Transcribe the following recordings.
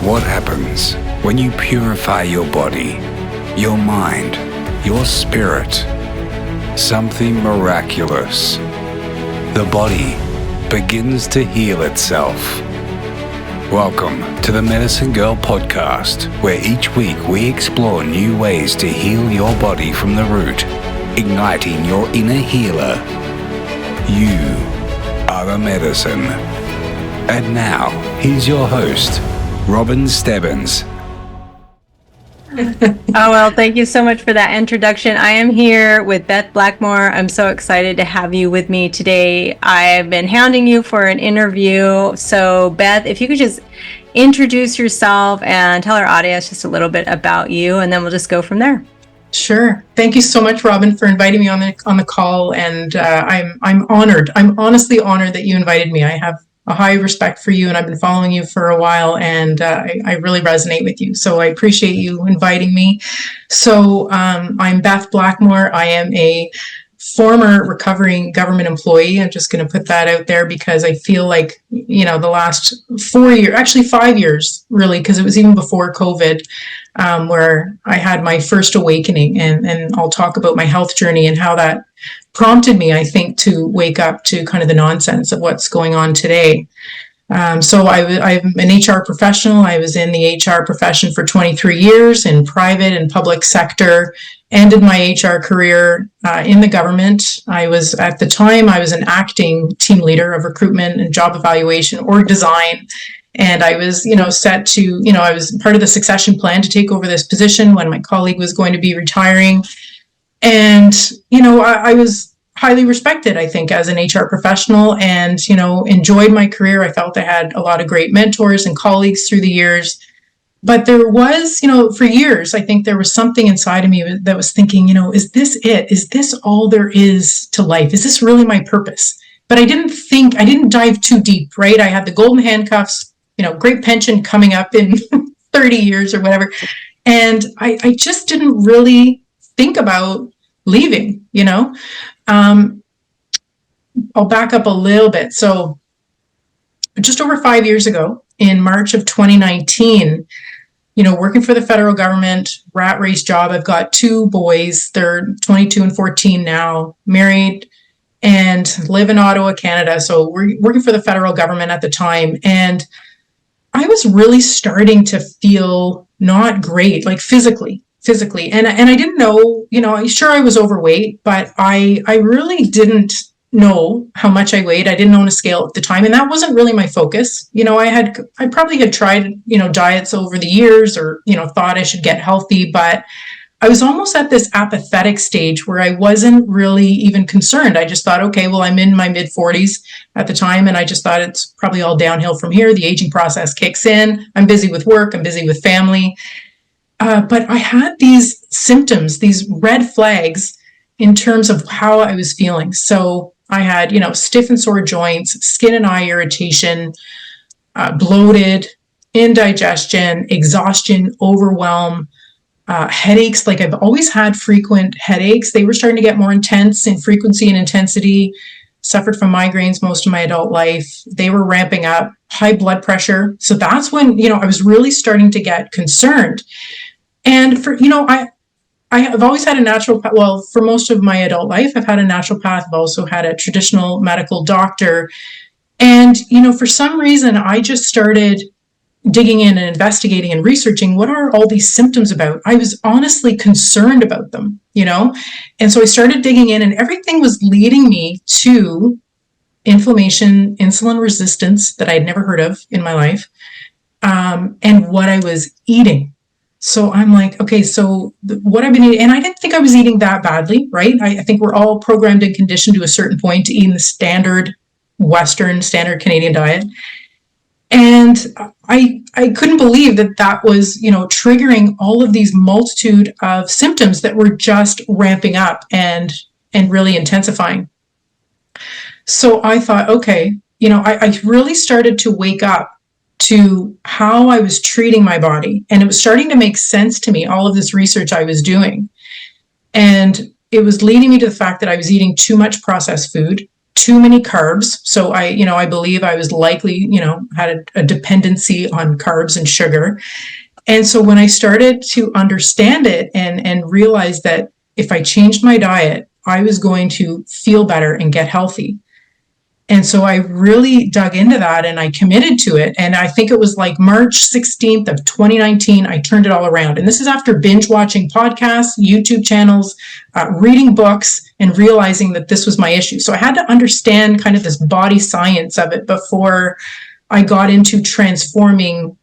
what happens when you purify your body, your mind, your spirit. Something miraculous. The body begins to heal itself. Welcome to the Medicine Girl podcast, where each week we explore new ways to heal your body from the root, igniting your inner healer. You are the medicine. And now, here's your host, Robin Stebbins. Oh, well, thank you so much for that introduction. I am here with Beth Blackmore. I'm so excited to have you with me today. I've been hounding you for an interview. So, Beth, if you could just introduce yourself and tell our audience just a little bit about you, and then we'll just go from there. Sure. Thank you so much, Robin, for inviting me on the call. And I'm honored. I'm honestly honored that you invited me. I have a high respect for you, and I've been following you for a while, and I really resonate with you. So I appreciate you inviting me. So I'm Beth Blackmore. I am a former recovering government employee. I'm just going to put that out there because I feel like, the last 4 years, actually 5 years, really, because it was even before COVID, where I had my first awakening, and I'll talk about my health journey and how that prompted me, I think, to wake up to kind of the nonsense of what's going on today. So I'm an HR professional. I was in the HR profession for 23 years in private and public sector, ended my HR career in the government. At the time, I was an acting team leader of recruitment and job evaluation, org design. And I was, set to, I was part of the succession plan to take over this position when my colleague was going to be retiring. And, I was highly respected, I think, as an HR professional, and, enjoyed my career. I felt I had a lot of great mentors and colleagues through the years. But there was, for years, I think there was something inside of me that was thinking, is this it? Is this all there is to life? Is this really my purpose? But I didn't dive too deep, right? I had the golden handcuffs, great pension coming up in 30 years or whatever. And I just didn't really think about leaving, I'll back up a little bit. So just over 5 years ago, in March of 2019, working for the federal government, rat race job. I've got two boys. They're 22 and 14 now, married, and live in Ottawa, Canada. So we're working for the federal government at the time. And I was really starting to feel not great, like physically. And I didn't know, sure, I was overweight, but I really didn't know how much I weighed. I didn't own a scale at the time, and that wasn't really my focus. I probably had tried, diets over the years, or, thought I should get healthy, but I was almost at this apathetic stage where I wasn't really even concerned. I just thought, okay, well, I'm in my mid 40s at the time, and I just thought it's probably all downhill from here. The aging process kicks in. I'm busy with work. I'm busy with family. But I had these symptoms, these red flags in terms of how I was feeling. So I had, stiff and sore joints, skin and eye irritation, bloated, indigestion, exhaustion, overwhelm, headaches. Like, I've always had frequent headaches. They were starting to get more intense in frequency and intensity. Suffered from migraines most of my adult life. They were ramping up. High blood pressure. So that's when, I was really starting to get concerned. And for, I've always had a naturopath. Well, for most of my adult life, I've had a naturopath. I've also had a traditional medical doctor. And, for some reason, I just started digging in and investigating and researching, what are all these symptoms about? I was honestly concerned about them, And so I started digging in, and everything was leading me to inflammation, insulin resistance that I had never heard of in my life, and what I was eating. So I'm like, okay, so what I've been eating, and I didn't think I was eating that badly, right? I think we're all programmed and conditioned to a certain point to eat in the standard Western, standard Canadian diet. And I couldn't believe that was, triggering all of these multitude of symptoms that were just ramping up and really intensifying. So I thought, okay, I really started to wake up to how I was treating my body. And it was starting to make sense to me, all of this research I was doing. And it was leading me to the fact that I was eating too much processed food, too many carbs. So I believe I was likely, had a dependency on carbs and sugar. And so when I started to understand it and realize that if I changed my diet, I was going to feel better and get healthy. And so I really dug into that and I committed to it. And I think it was like March 16th of 2019, I turned it all around. And this is after binge watching podcasts, YouTube channels, reading books, and realizing that this was my issue. So I had to understand kind of this body science of it before I got into transforming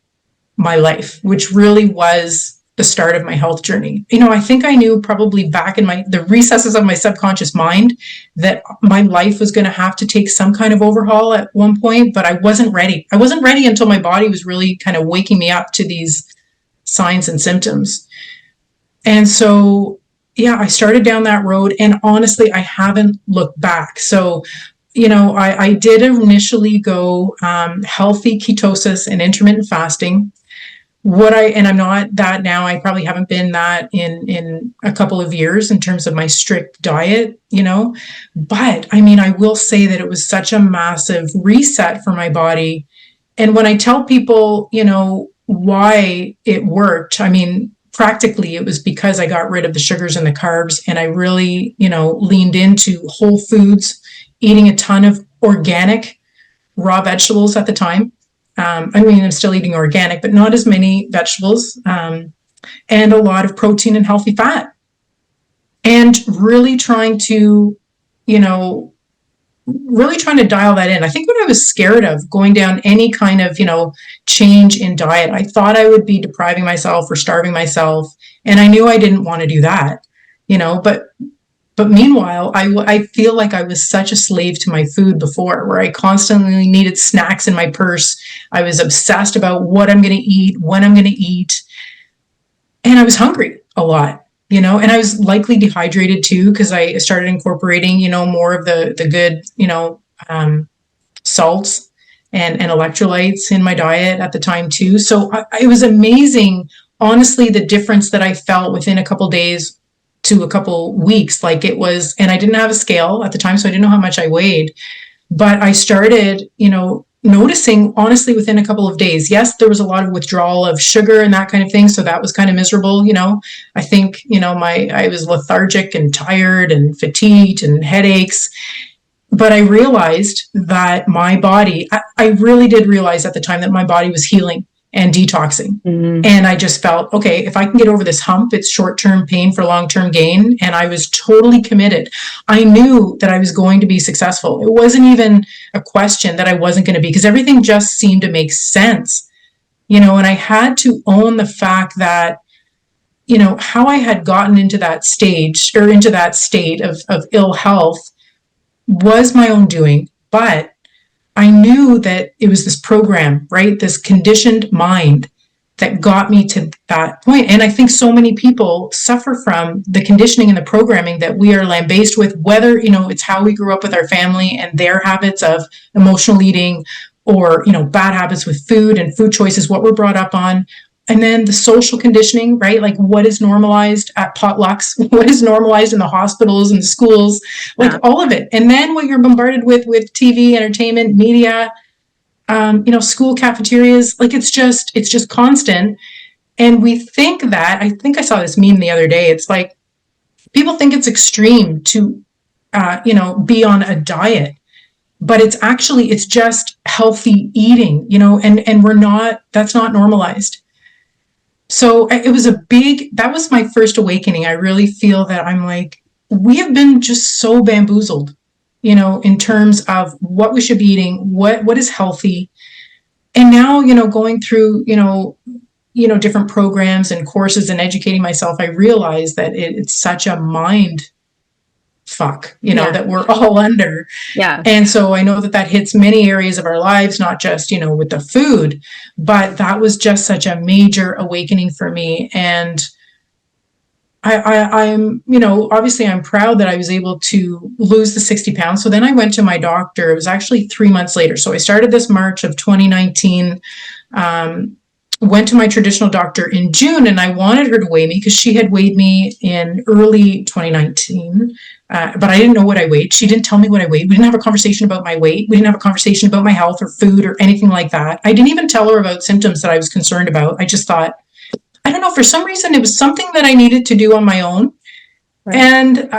my life, which really was the start of my health journey. I think I knew probably back in the recesses of my subconscious mind that my life was going to have to take some kind of overhaul at one point, but I wasn't ready. I wasn't ready until my body was really kind of waking me up to these signs and symptoms. And so, I started down that road, and honestly, I haven't looked back. So, I did initially go healthy ketosis and intermittent fasting. And I'm not that now. I probably haven't been that in a couple of years in terms of my strict diet, but I will say that it was such a massive reset for my body. And when I tell people, why it worked, practically it was because I got rid of the sugars and the carbs, and I really, leaned into whole foods, eating a ton of organic raw vegetables at the time. I'm still eating organic, but not as many vegetables, and a lot of protein and healthy fat. And really trying to, dial that in. I think what I was scared of going down any kind of, change in diet, I thought I would be depriving myself or starving myself. And I knew I didn't want to do that, but meanwhile, I feel like I was such a slave to my food before, where I constantly needed snacks in my purse. I was obsessed about what I'm going to eat, when I'm going to eat. And I was hungry a lot, and I was likely dehydrated too, because I started incorporating, more of the good, salts and electrolytes in my diet at the time too. So it was amazing, honestly, the difference that I felt within a couple days to a couple weeks. Like it was, and I didn't have a scale at the time, so I didn't know how much I weighed, but I started, noticing honestly within a couple of days. Yes, there was a lot of withdrawal of sugar and that kind of thing. So that was kind of miserable. I think, I was lethargic and tired and fatigued and headaches, but I realized that my body, I really did realize at the time that my body was healing and detoxing. Mm-hmm. And I just felt, okay, if I can get over this hump, it's short-term pain for long-term gain. And I was totally committed. I knew that I was going to be successful. It wasn't even a question that I wasn't going to be, because everything just seemed to make sense, and I had to own the fact that, how I had gotten into that stage or into that state of ill health was my own doing. But I knew that it was this program, right? This conditioned mind that got me to that point. And I think so many people suffer from the conditioning and the programming that we are lambasted with, whether, it's how we grew up with our family and their habits of emotional eating, or, bad habits with food and food choices, what we're brought up on. And then the social conditioning, right? Like what is normalized at potlucks, what is normalized in the hospitals and the schools, like all of it. And then what you're bombarded with TV, entertainment, media, school cafeterias, like it's just constant. And we think that, I think I saw this meme the other day. It's like, people think it's extreme to, be on a diet, but it's just healthy eating, and that's not normalized. So it was that was my first awakening. I really feel that I'm like, we have been just so bamboozled, in terms of what we should be eating, what is healthy. And now, going through, different programs and courses and educating myself, I realize that it's such a mind fuck, that we're all under. Yeah. And so I know that hits many areas of our lives, not just, with the food, but that was just such a major awakening for me. And I'm, obviously I'm proud that I was able to lose the 60 pounds. So then I went to my doctor. It was actually 3 months later. So I started this March of 2019. went to my traditional doctor in June, and I wanted her to weigh me because she had weighed me in early 2019. But I didn't know what I weighed. She didn't tell me what I weighed. We didn't have a conversation about my weight. We didn't have a conversation about my health or food or anything like that. I didn't even tell her about symptoms that I was concerned about. I just thought, I don't know, for some reason, it was something that I needed to do on my own. Right. And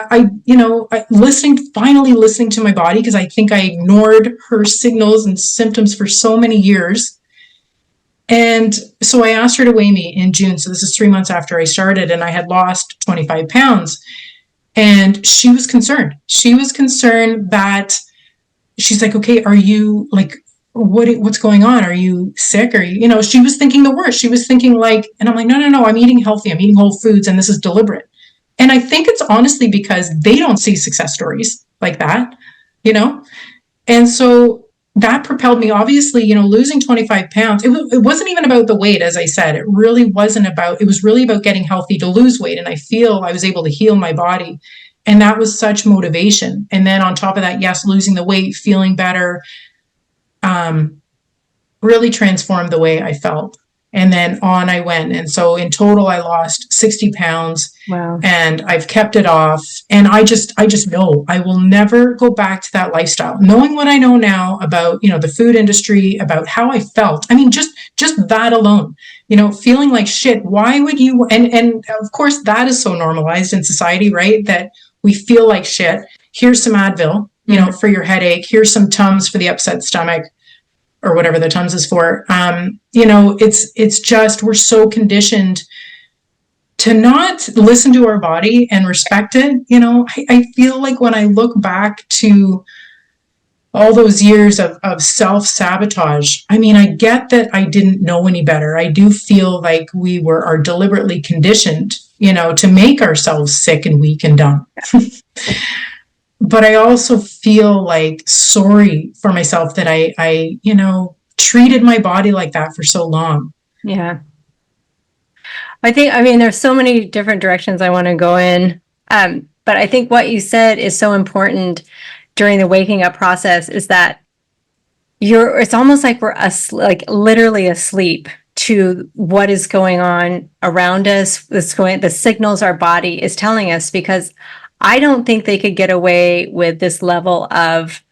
finally listening to my body, because I think I ignored her signals and symptoms for so many years. And so I asked her to weigh me in June. So this is 3 months after I started, and I had lost 25 pounds. And she was concerned. She was concerned that she's like, okay, are you like, what's going on? Are you sick? Or, she was thinking the worst. She was thinking like, and I'm like, no, I'm eating healthy. I'm eating whole foods, and this is deliberate. And I think it's honestly because they don't see success stories like that, And so that propelled me, obviously, losing 25 pounds. It wasn't even about the weight, as I said. It really wasn't about, it was really about getting healthy to lose weight. And I feel I was able to heal my body. And that was such motivation. And then on top of that, yes, losing the weight, feeling better, really transformed the way I felt. And then on I went. And so in total, I lost 60 pounds. Wow. And I've kept it off. And I just know I will never go back to that lifestyle. Knowing what I know now about, the food industry, about how I felt. I mean, just that alone, feeling like shit. Why would you? And of course, that is so normalized in society, right? That we feel like shit. Here's some Advil, for your headache. Here's some Tums for the upset stomach, or whatever the Tums is for. It's just, we're so conditioned to not listen to our body and respect it. I feel like when I look back to all those years of self-sabotage, I mean, I get that I didn't know any better. I do feel like we are deliberately conditioned, to make ourselves sick and weak and dumb. But I also feel like sorry for myself that I treated my body like that for so long. Yeah. There's so many different directions I want to go in. But I think what you said is so important during the waking up process is that it's almost like we're literally asleep to what is going on around us. The signals our body is telling us, because I don't think they could get away with this level of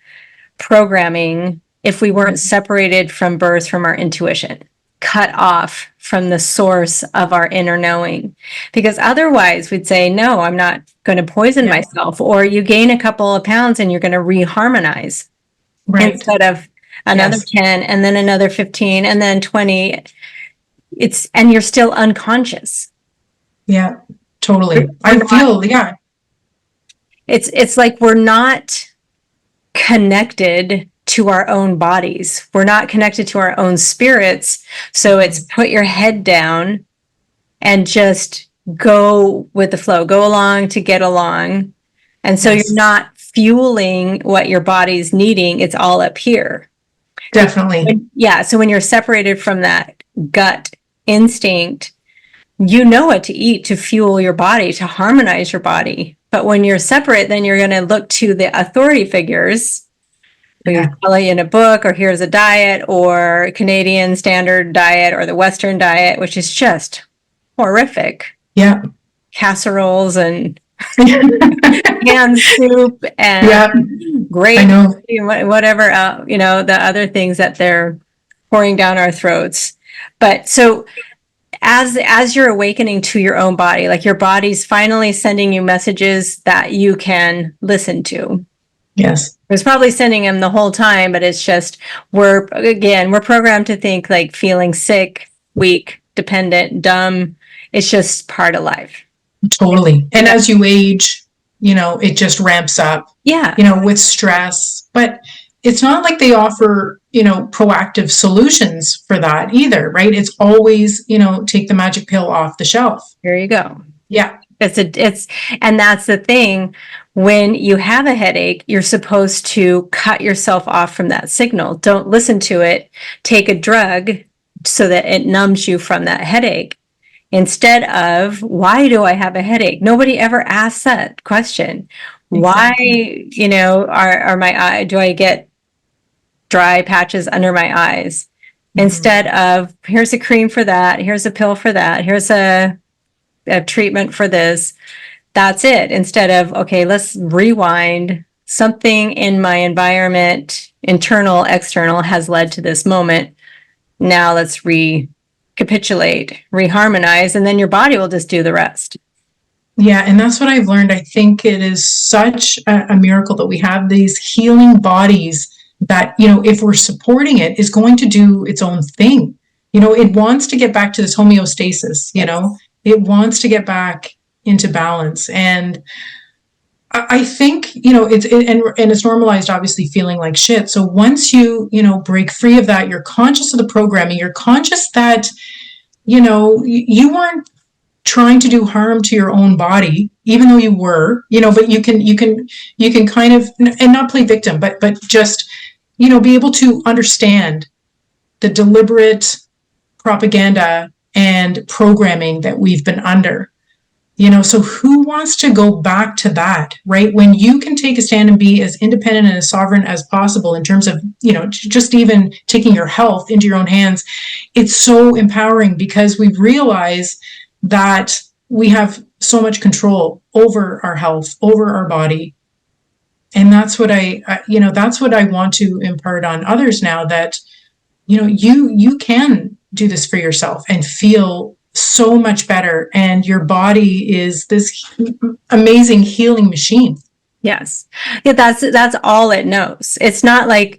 programming if we weren't separated from birth from our intuition, cut off from the source of our inner knowing. Because otherwise we'd say, no, I'm not going to poison myself. Or you gain a couple of pounds and you're going to reharmonize. Right. Instead of another 10 and then another 15 and then 20. And you're still unconscious. Yeah, totally. It's like we're not connected to our own bodies. We're not connected to our own spirits. So it's put your head down and just go with the flow, go along to get along. And so you're not fueling what your body's needing. It's all up here. Definitely. So when you're separated from that gut instinct, you know what to eat to fuel your body, to harmonize your body. But when you're separate, then you're going to look to the authority figures who tell you in a book, or here's a diet, or Canadian standard diet, or the Western diet, which is just horrific. Yeah. Casseroles and canned soup and great, whatever, the other things that they're pouring down our throats. But so as you're awakening to your own body, like your body's finally sending you messages that you can listen to. Yes. It was probably sending them the whole time, but it's just, we're programmed to think like feeling sick, weak, dependent, dumb. It's just part of life. Totally. And as you age, it just ramps up. Yeah. With stress. But it's not like they offer, proactive solutions for that either, right? It's always, take the magic pill off the shelf. There you go. Yeah. And that's the thing. When you have a headache, you're supposed to cut yourself off from that signal. Don't listen to it. Take a drug so that it numbs you from that headache. Instead of, why do I have a headache? Nobody ever asks that question. Exactly. Why, are my eye, do I get dry patches under my eyes? instead of here's a cream for that, here's a pill for that, here's a treatment for this. That's it. Instead of, okay, let's rewind. Something in my environment, internal, external, has led to this moment. Now let's recapitulate, reharmonize, and then your body will just do the rest. Yeah, and that's what I've learned. I think it is such a miracle that we have these healing bodies that, if we're supporting it, is going to do its own thing. It wants to get back to this homeostasis, it wants to get back into balance. And I think, it's normalized, obviously, feeling like shit. So once you, break free of that, you're conscious of the programming, you're conscious that, you weren't trying to do harm to your own body, even though you were, but you can kind of, and not play victim, but just, be able to understand the deliberate propaganda and programming that we've been under. So who wants to go back to that, right? When you can take a stand and be as independent and as sovereign as possible in terms of, just even taking your health into your own hands, it's so empowering because we realize that we have so much control over our health, over our body. And that's what that's what I want to impart on others now, that, you can do this for yourself and feel so much better. And your body is this amazing healing machine. Yes. Yeah, that's all it knows. It's not like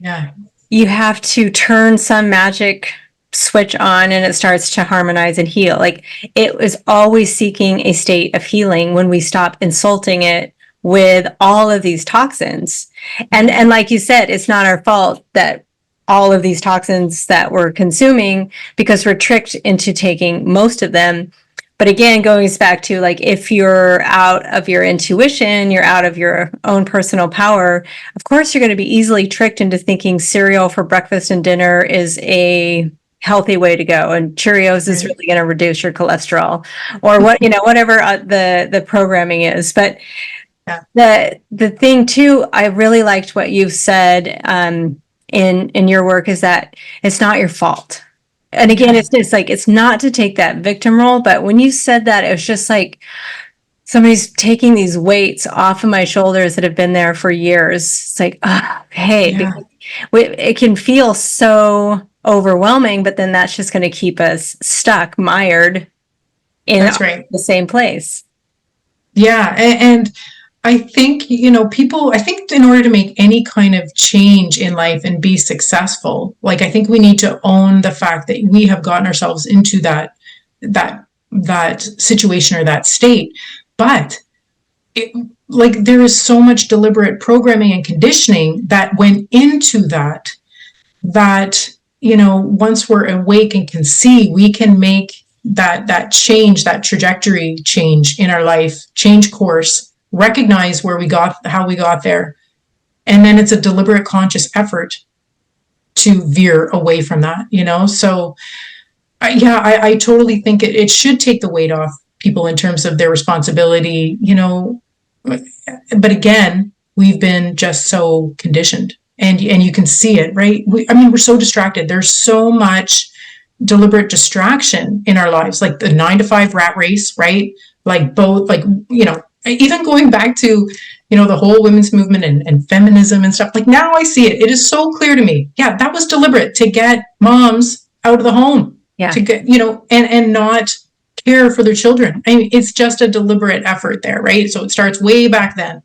you have to turn some magic switch on and it starts to harmonize and heal. Like, it was always seeking a state of healing when we stop insulting it with all of these toxins. And like you said, it's not our fault that all of these toxins that we're consuming, because we're tricked into taking most of them. But again, going back to, like, if you're out of your intuition, you're out of your own personal power, of course you're going to be easily tricked into thinking cereal for breakfast and dinner is a healthy way to go, and Cheerios is really going to reduce your cholesterol, or whatever the programming is. But the thing too, I really liked what you've said in your work, is that it's not your fault. And again, it's like, it's not to take that victim role, but when you said that, it was just like somebody's taking these weights off of my shoulders that have been there for years. It's like, it can feel so overwhelming, but then that's just going to keep us stuck, mired in the same place. Yeah. And I think, I think in order to make any kind of change in life and be successful, like, I think we need to own the fact that we have gotten ourselves into that situation or that state. But there is so much deliberate programming and conditioning that went into that, once we're awake and can see, we can make that change, that trajectory change in our life, change course, recognize how we got there. And then it's a deliberate, conscious effort to veer away from that, So I totally think it should take the weight off people in terms of their responsibility, but again, we've been just so conditioned, and you can see it, right? We're so distracted. There's so much deliberate distraction in our lives, like the 9-to-5 rat race, right? Even going back to, the whole women's movement and feminism and stuff, like, now I see it. It is so clear to me. Yeah, that was deliberate to get moms out of the home, to get, and not care for their children. It's just a deliberate effort there, right? So it starts way back then.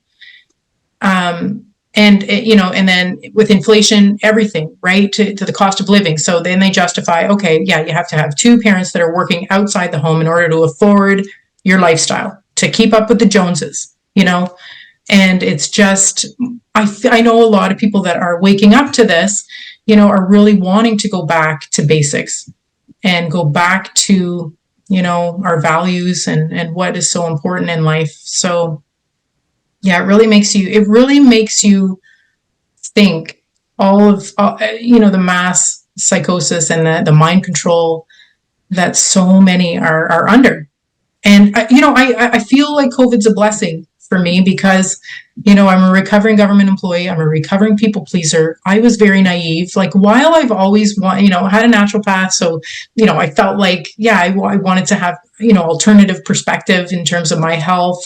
And then with inflation, everything, right, to the cost of living. So then they justify, okay, yeah, you have to have two parents that are working outside the home in order to afford your lifestyle, to keep up with the Joneses, and it's just, I know a lot of people that are waking up to this, are really wanting to go back to basics and go back to, our values and what is so important in life. So yeah, it really makes you think all of, the mass psychosis and the mind control that so many are under. And, I feel like COVID's a blessing for me because, I'm a recovering government employee. I'm a recovering people pleaser. I was very naive. Like, while I've always had a naturopath. So, I felt like, I wanted to have, alternative perspective in terms of my health.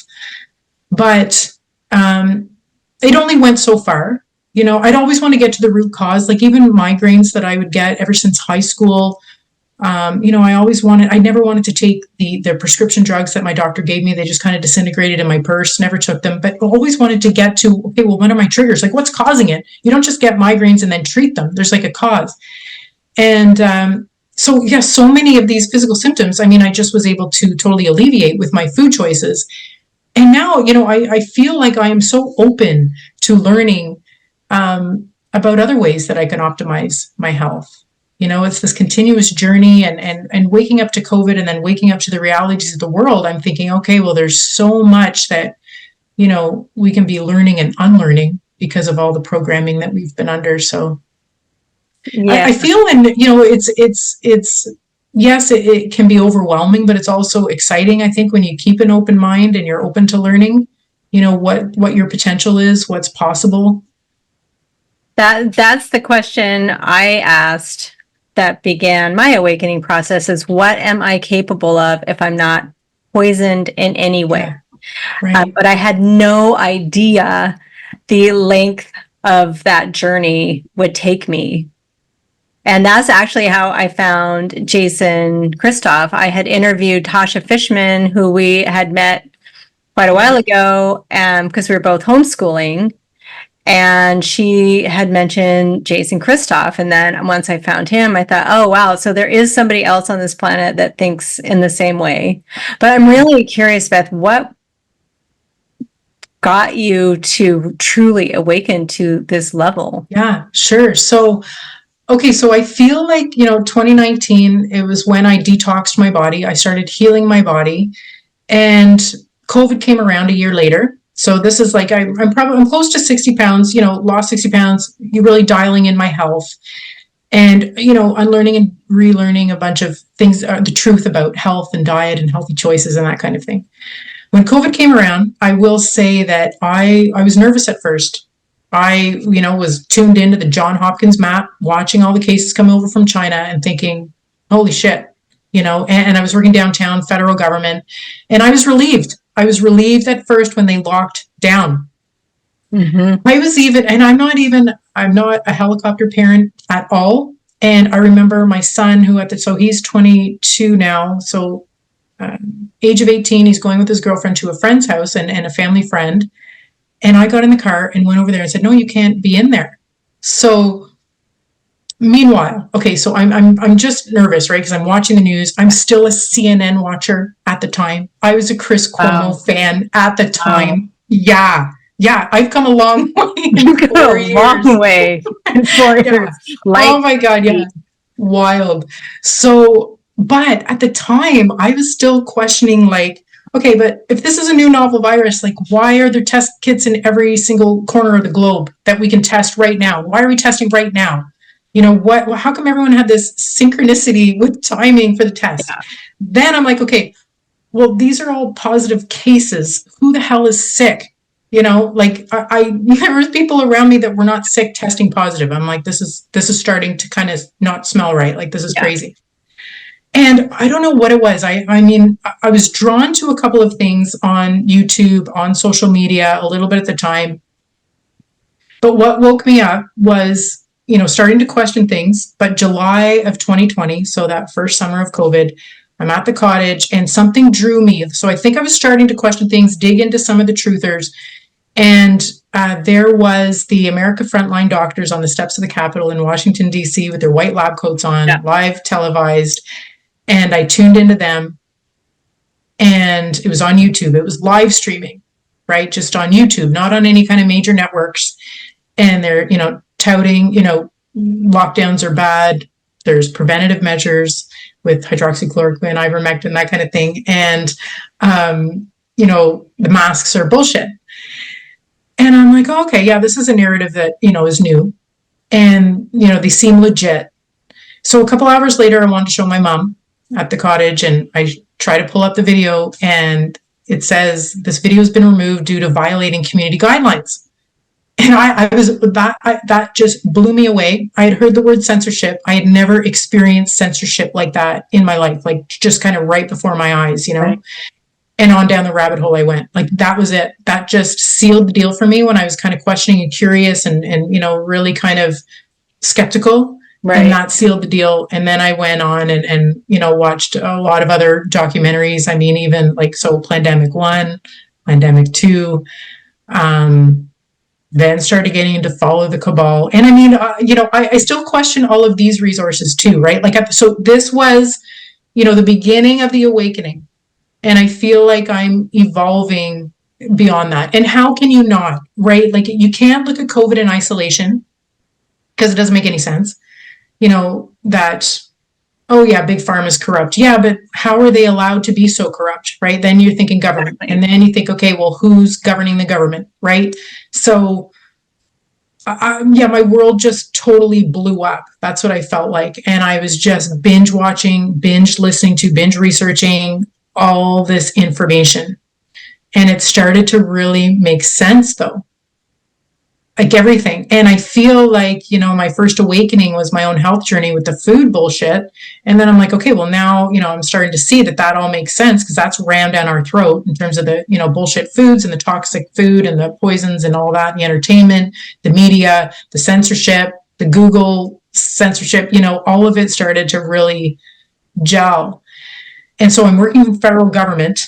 But it only went so far. I'd always want to get to the root cause, like even migraines that I would get ever since high school. I never wanted to take the prescription drugs that my doctor gave me. They just kind of disintegrated in my purse, never took them, but always wanted to get to, okay, well, what are my triggers? Like, what's causing it? You don't just get migraines and then treat them. There's like a cause. And so many of these physical symptoms, I just was able to totally alleviate with my food choices. And now, I feel like I am so open to learning about other ways that I can optimize my health. It's this continuous journey and waking up to COVID and then waking up to the realities of the world. I'm thinking, okay, well, there's so much that, we can be learning and unlearning because of all the programming that we've been under. So I feel, and, yes, it can be overwhelming, but it's also exciting. I think when you keep an open mind and you're open to learning, what your potential is, what's possible. That's the question I asked that began my awakening process, is what am I capable of if I'm not poisoned in any way? Yeah, right. But I had no idea the length of that journey would take me. And that's actually how I found Jason Christoff. I had interviewed Tasha Fishman, who we had met quite a while ago, because we were both homeschooling. And she had mentioned Jason Christoff. And then once I found him, I thought, oh, wow, so there is somebody else on this planet that thinks in the same way. But I'm really curious, Beth, what got you to truly awaken to this level? Yeah, sure. So I feel like, 2019, it was when I detoxed my body. I started healing my body, and COVID came around a year later. So this is like, I'm close to 60 pounds, lost 60 pounds, you're really dialing in my health and, unlearning and relearning a bunch of things, the truth about health and diet and healthy choices and that kind of thing. When COVID came around, I will say that I was nervous at first. I, was tuned into the Johns Hopkins map, watching all the cases come over from China and thinking, holy shit, and I was working downtown, federal government, and I was relieved. I was relieved at first when they locked down. Mm-hmm. I was even, and I'm not a helicopter parent at all. And I remember my son so he's 22 now. So age of 18, he's going with his girlfriend to a friend's house and a family friend. And I got in the car and went over there and said, no, you can't be in there. So meanwhile, okay, so I'm just nervous, right? Because I'm watching the news. I'm still a CNN watcher at the time. I was a Chris Cuomo fan at the time. Wow. Yeah, I've come a long way. You've come a long way in 4 years. Oh my God, yeah, wild. So, but at the time, I was still questioning, like, okay, but if this is a new novel virus, like, why are there test kits in every single corner of the globe that we can test right now? Why are we testing right now? How come everyone had this synchronicity with timing for the test? Yeah. Then I'm like, okay, well, these are all positive cases. Who the hell is sick? Like there was people around me that were not sick testing positive. I'm like, this is starting to kind of not smell right. Like, this is crazy. And I don't know what it was. I was drawn to a couple of things on YouTube, on social media, a little bit at the time. But what woke me up was, starting to question things. But July of 2020, so that first summer of COVID, I'm at the cottage and something drew me. So I think I was starting to question things, dig into some of the truthers. And there was the America Frontline Doctors on the steps of the Capitol in Washington, D.C. with their white lab coats on, live televised. And I tuned into them. And it was on YouTube. It was live streaming, right? Just on YouTube, not on any kind of major networks. And they're, touting, lockdowns are bad. There's preventative measures with hydroxychloroquine, ivermectin, that kind of thing. And, the masks are bullshit. And I'm like, oh, okay, yeah, this is a narrative that, is new. And, they seem legit. So a couple hours later, I wanted to show my mom at the cottage, and I try to pull up the video, and it says this video has been removed due to violating community guidelines. And that just blew me away. I had heard the word censorship. I had never experienced censorship like that in my life, like just kind of right before my eyes, Right. And on down the rabbit hole I went. Like that was it. That just sealed the deal for me when I was kind of questioning and curious and really kind of skeptical. Right. And that sealed the deal. And then I went on and watched a lot of other documentaries. I mean, even like, so Pandemic 1, Pandemic 2, then started getting into Follow the Cabal. And I mean, I still question all of these resources too, right? Like, so this was, the beginning of the awakening. And I feel like I'm evolving beyond that. And how can you not, right? Like you can't look at COVID in isolation because it doesn't make any sense. That, oh yeah, big pharma is corrupt. Yeah, but how are they allowed to be so corrupt, right? Then you're thinking government. And then you think, okay, well, who's governing the government, right? So, my world just totally blew up. That's what I felt like. And I was just binge watching, binge listening to, binge researching all this information. And it started to really make sense though. Like everything. And I feel like, my first awakening was my own health journey with the food bullshit. And then I'm like, okay, well now, I'm starting to see that all makes sense because that's rammed down our throat in terms of the, bullshit foods and the toxic food and the poisons and all that, and the entertainment, the media, the censorship, the Google censorship, all of it started to really gel. And so I'm working with the federal government.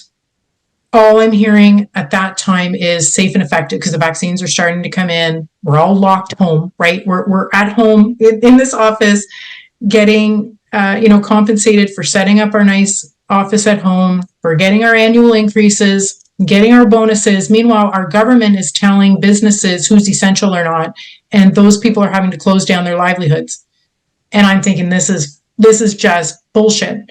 All I'm hearing at that time is safe and effective because the vaccines are starting to come in. We're all locked home, right? We're at home in this office getting, compensated for setting up our nice office at home. We're getting our annual increases, getting our bonuses. Meanwhile, our government is telling businesses who's essential or not. And those people are having to close down their livelihoods. And I'm thinking this is just bullshit.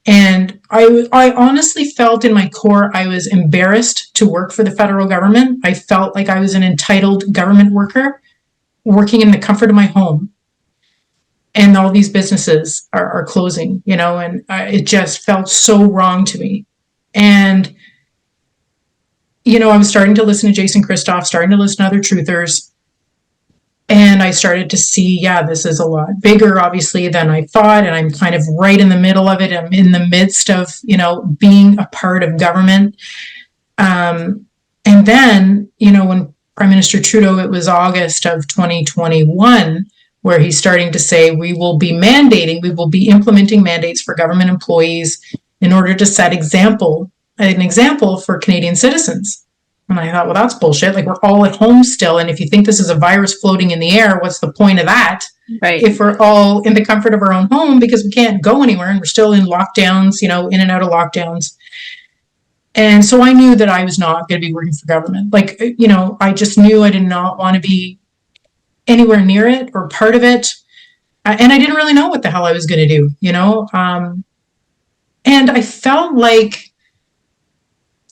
And I honestly felt in my core, I was embarrassed to work for the federal government. I felt like I was an entitled government worker working in the comfort of my home. And all these businesses are closing, and it just felt so wrong to me. And, I was starting to listen to Jason Christoff, starting to listen to other truthers. And I started to see, this is a lot bigger, obviously, than I thought. And I'm kind of right in the middle of it. I'm in the midst of, being a part of government. And then, when Prime Minister Trudeau, it was August of 2021, where he's starting to say, we will be implementing mandates for government employees in order to set an example for Canadian citizens. And I thought, well, that's bullshit. Like, we're all at home still. And if you think this is a virus floating in the air, what's the point of that? Right. If we're all in the comfort of our own home because we can't go anywhere and we're still in lockdowns, in and out of lockdowns. And so I knew that I was not going to be working for government. Like, I just knew I did not want to be anywhere near it or part of it. And I didn't really know what the hell I was going to do, And I felt like,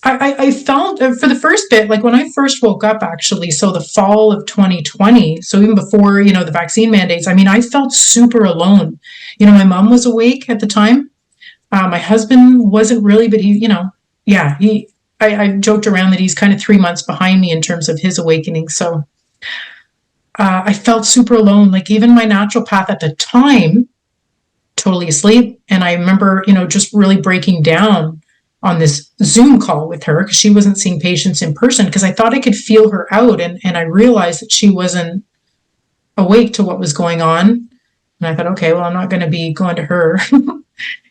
I felt for the first bit, like when I first woke up, actually, so the fall of 2020, so even before, the vaccine mandates, I felt super alone. My mom was awake at the time. My husband wasn't really, but I joked around that he's kind of 3 months behind me in terms of his awakening. So I felt super alone. Like even my naturopath at the time, totally asleep. And I remember, just really breaking down on this Zoom call with her because she wasn't seeing patients in person because I thought I could feel her out. And I realized that she wasn't awake to what was going on. And I thought, okay, well, I'm not going to be going to her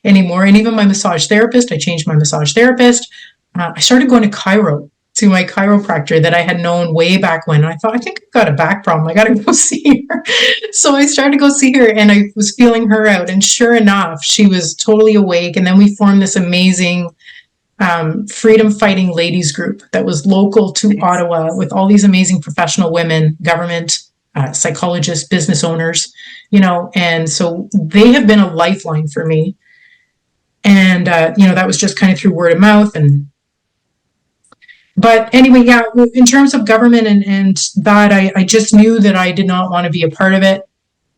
anymore. And even my massage therapist, I changed my massage therapist. I started going to chiro, to my chiropractor that I had known way back when. And I thought, I think I've got a back problem. I got to go see her. So I started to go see her and I was feeling her out. And sure enough, she was totally awake. And then we formed this amazing freedom fighting ladies group that was local to Ottawa with all these amazing professional women, government, psychologists, business owners, and so they have been a lifeline for me. And, that was just kind of through word of mouth. But anyway, in terms of government and that, I just knew that I did not want to be a part of it.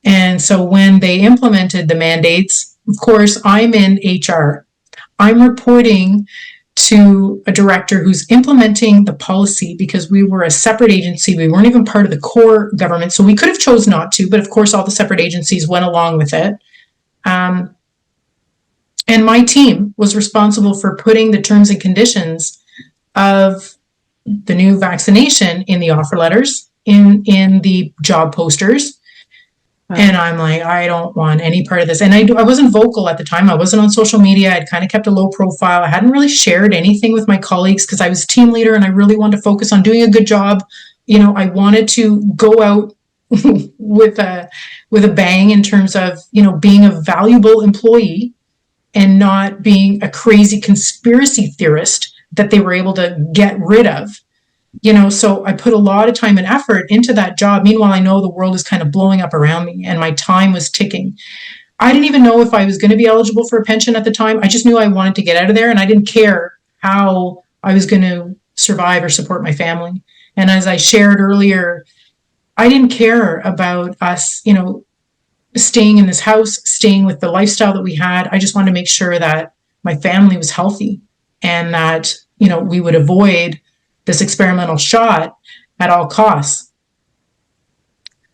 And so when they implemented the mandates, of course, I'm in HR. I'm reporting to a director who's implementing the policy, because we were a separate agency. We weren't even part of the core government. So we could have chose not to, but of course all the separate agencies went along with it. And my team was responsible for putting the terms and conditions of the new vaccination in the offer letters, in the job posters. Wow. And I'm like, I don't want any part of this. And I wasn't vocal at the time. I wasn't on social media. I'd kind of kept a low profile. I hadn't really shared anything with my colleagues because I was team leader and I really wanted to focus on doing a good job. You know, I wanted to go out with a bang in terms of, you know, being a valuable employee and not being a crazy conspiracy theorist that they were able to get rid of. You know, so I put a lot of time and effort into that job. Meanwhile, I know the world is kind of blowing up around me and my time was ticking. I didn't even know if I was going to be eligible for a pension at the time. I just knew I wanted to get out of there and I didn't care how I was going to survive or support my family. And as I shared earlier, I didn't care about us, you know, staying in this house, staying with the lifestyle that we had. I just wanted to make sure that my family was healthy and that, you know, we would avoid this experimental shot at all costs.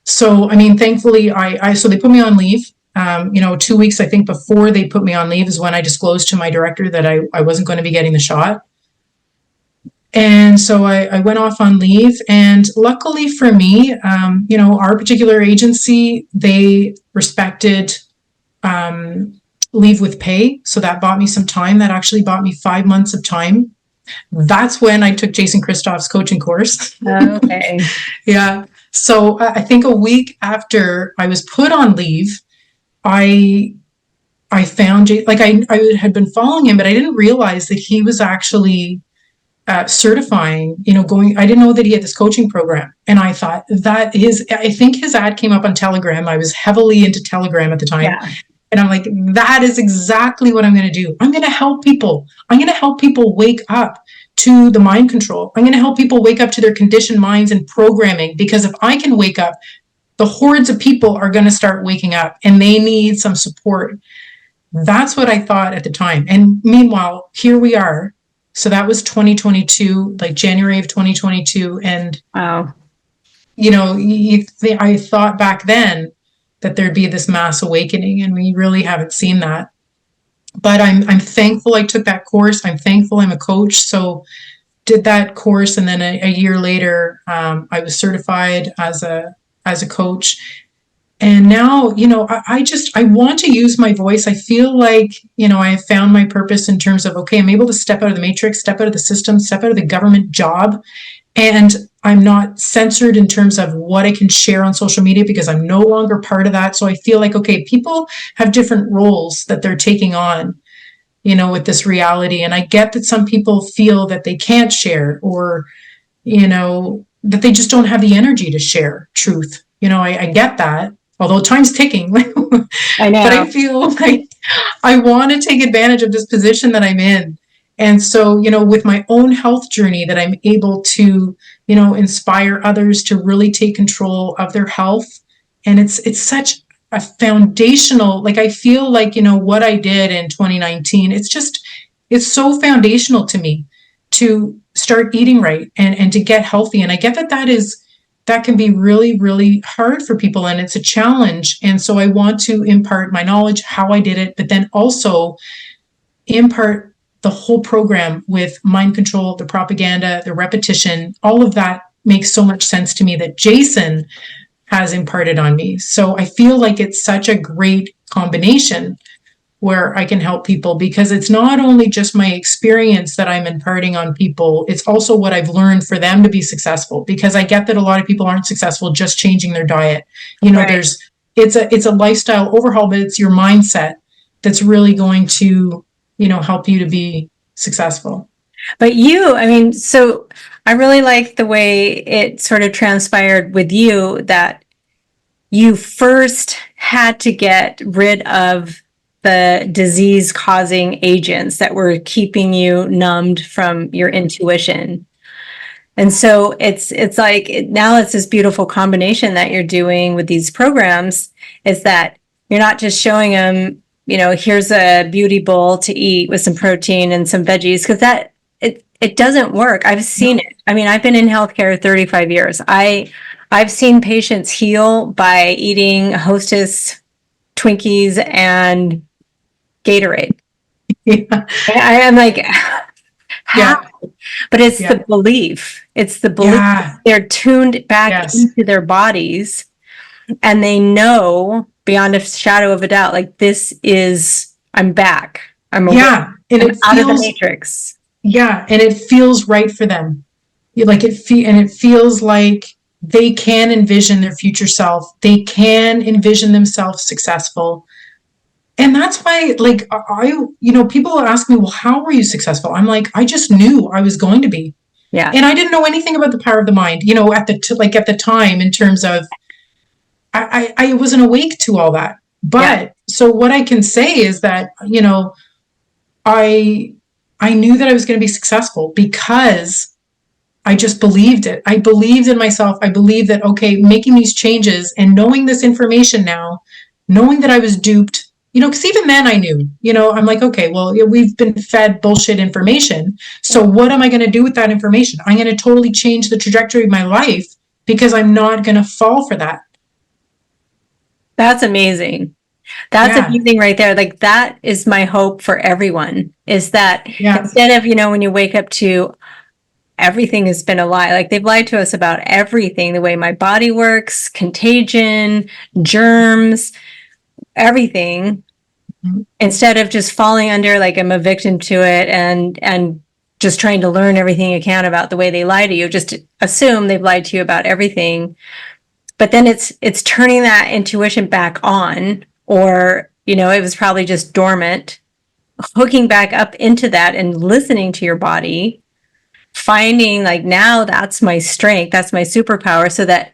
So, I mean, thankfully, so they put me on leave. 2 weeks, I think, before they put me on leave is when I disclosed to my director that I wasn't going to be getting the shot. And so I went off on leave. And luckily for me, our particular agency, they respected leave with pay. So that bought me some time. That actually bought me 5 months of time. That's when I took Jason Christoph's coaching course. Okay. Yeah. So I think a week after I was put on leave, I found, I had been following him, but I didn't realize that he was actually certifying, I didn't know that he had this coaching program. And I thought I think his ad came up on Telegram. I was heavily into Telegram at the time. Yeah. And I'm like, that is exactly what I'm going to do. I'm going to help people. I'm going to help people wake up to the mind control. I'm going to help people wake up to their conditioned minds and programming, because if I can wake up, the hordes of people are going to start waking up and they need some support. That's what I thought at the time. And meanwhile, here we are. So that was 2022, like January of 2022. And, wow, I thought back then that there'd be this mass awakening, and we really haven't seen that. But I'm thankful I took that course. I'm thankful I'm a coach. So did that course, and then a year later, I was certified as a coach. And now, I want to use my voice. I feel like, I have found my purpose in terms of, okay, I'm able to step out of the matrix, step out of the system, step out of the government job. And I'm not censored in terms of what I can share on social media because I'm no longer part of that. So I feel like, okay, people have different roles that they're taking on, with this reality. And I get that some people feel that they can't share, or, that they just don't have the energy to share truth. I get that, although time's ticking. I know. But I feel like I want to take advantage of this position that I'm in. And so, with my own health journey, that I'm able to, inspire others to really take control of their health. And it's such a foundational, I feel like, what I did in 2019, it's so foundational to me to start eating right and to get healthy. And I get that can be really, really hard for people, and it's a challenge. And so I want to impart my knowledge, how I did it, but then also impart the whole program with mind control, the propaganda, the repetition. All of that makes so much sense to me that Jason has imparted on me. So I feel like it's such a great combination where I can help people, because it's not only just my experience that I'm imparting on people, it's also what I've learned for them to be successful. Because I get that a lot of people aren't successful just changing their diet. Right. It's a lifestyle overhaul, but it's your mindset that's really going to, help you to be successful. But so I really like the way it sort of transpired with you, that you first had to get rid of the disease causing agents that were keeping you numbed from your intuition. And so it's like, now it's this beautiful combination that you're doing with these programs, is that you're not just showing them, here's a beauty bowl to eat with some protein and some veggies, because it doesn't work. I've seen it. I mean, I've been in healthcare 35 years. I've seen patients heal by eating Hostess Twinkies and Gatorade. Yeah. I am like, how? Yeah. But it's Yeah. the belief. It's the belief. Yeah. They're tuned back Yes. into their bodies, and they know beyond a shadow of a doubt, like, this is, I'm back. I'm awake. Yeah. And I'm it out of the feels, matrix. yeah. And it feels right for them. Like and it feels like they can envision their future self. They can envision themselves successful. And that's why, like, people ask me, well, how were you successful? I'm like, I just knew I was going to be. Yeah. And I didn't know anything about the power of the mind, at the time, in terms of, I wasn't awake to all that. But so what I can say is that, I knew that I was going to be successful because I just believed it. I believed in myself. I believed that, okay, making these changes and knowing this information now, knowing that I was duped, because even then I knew, I'm like, okay, well, we've been fed bullshit information. So what am I going to do with that information? I'm going to totally change the trajectory of my life because I'm not going to fall for that. That's amazing. That's amazing right there. Like, that is my hope for everyone, is that instead of, when you wake up to everything has been a lie, like, they've lied to us about everything, the way my body works, contagion, germs, everything, instead of just falling under, like, I'm a victim to it and just trying to learn everything you can about the way they lie to you, just assume they've lied to you about everything. But then it's turning that intuition back on, or, it was probably just dormant, hooking back up into that and listening to your body, finding, like, now that's my strength, that's my superpower, so that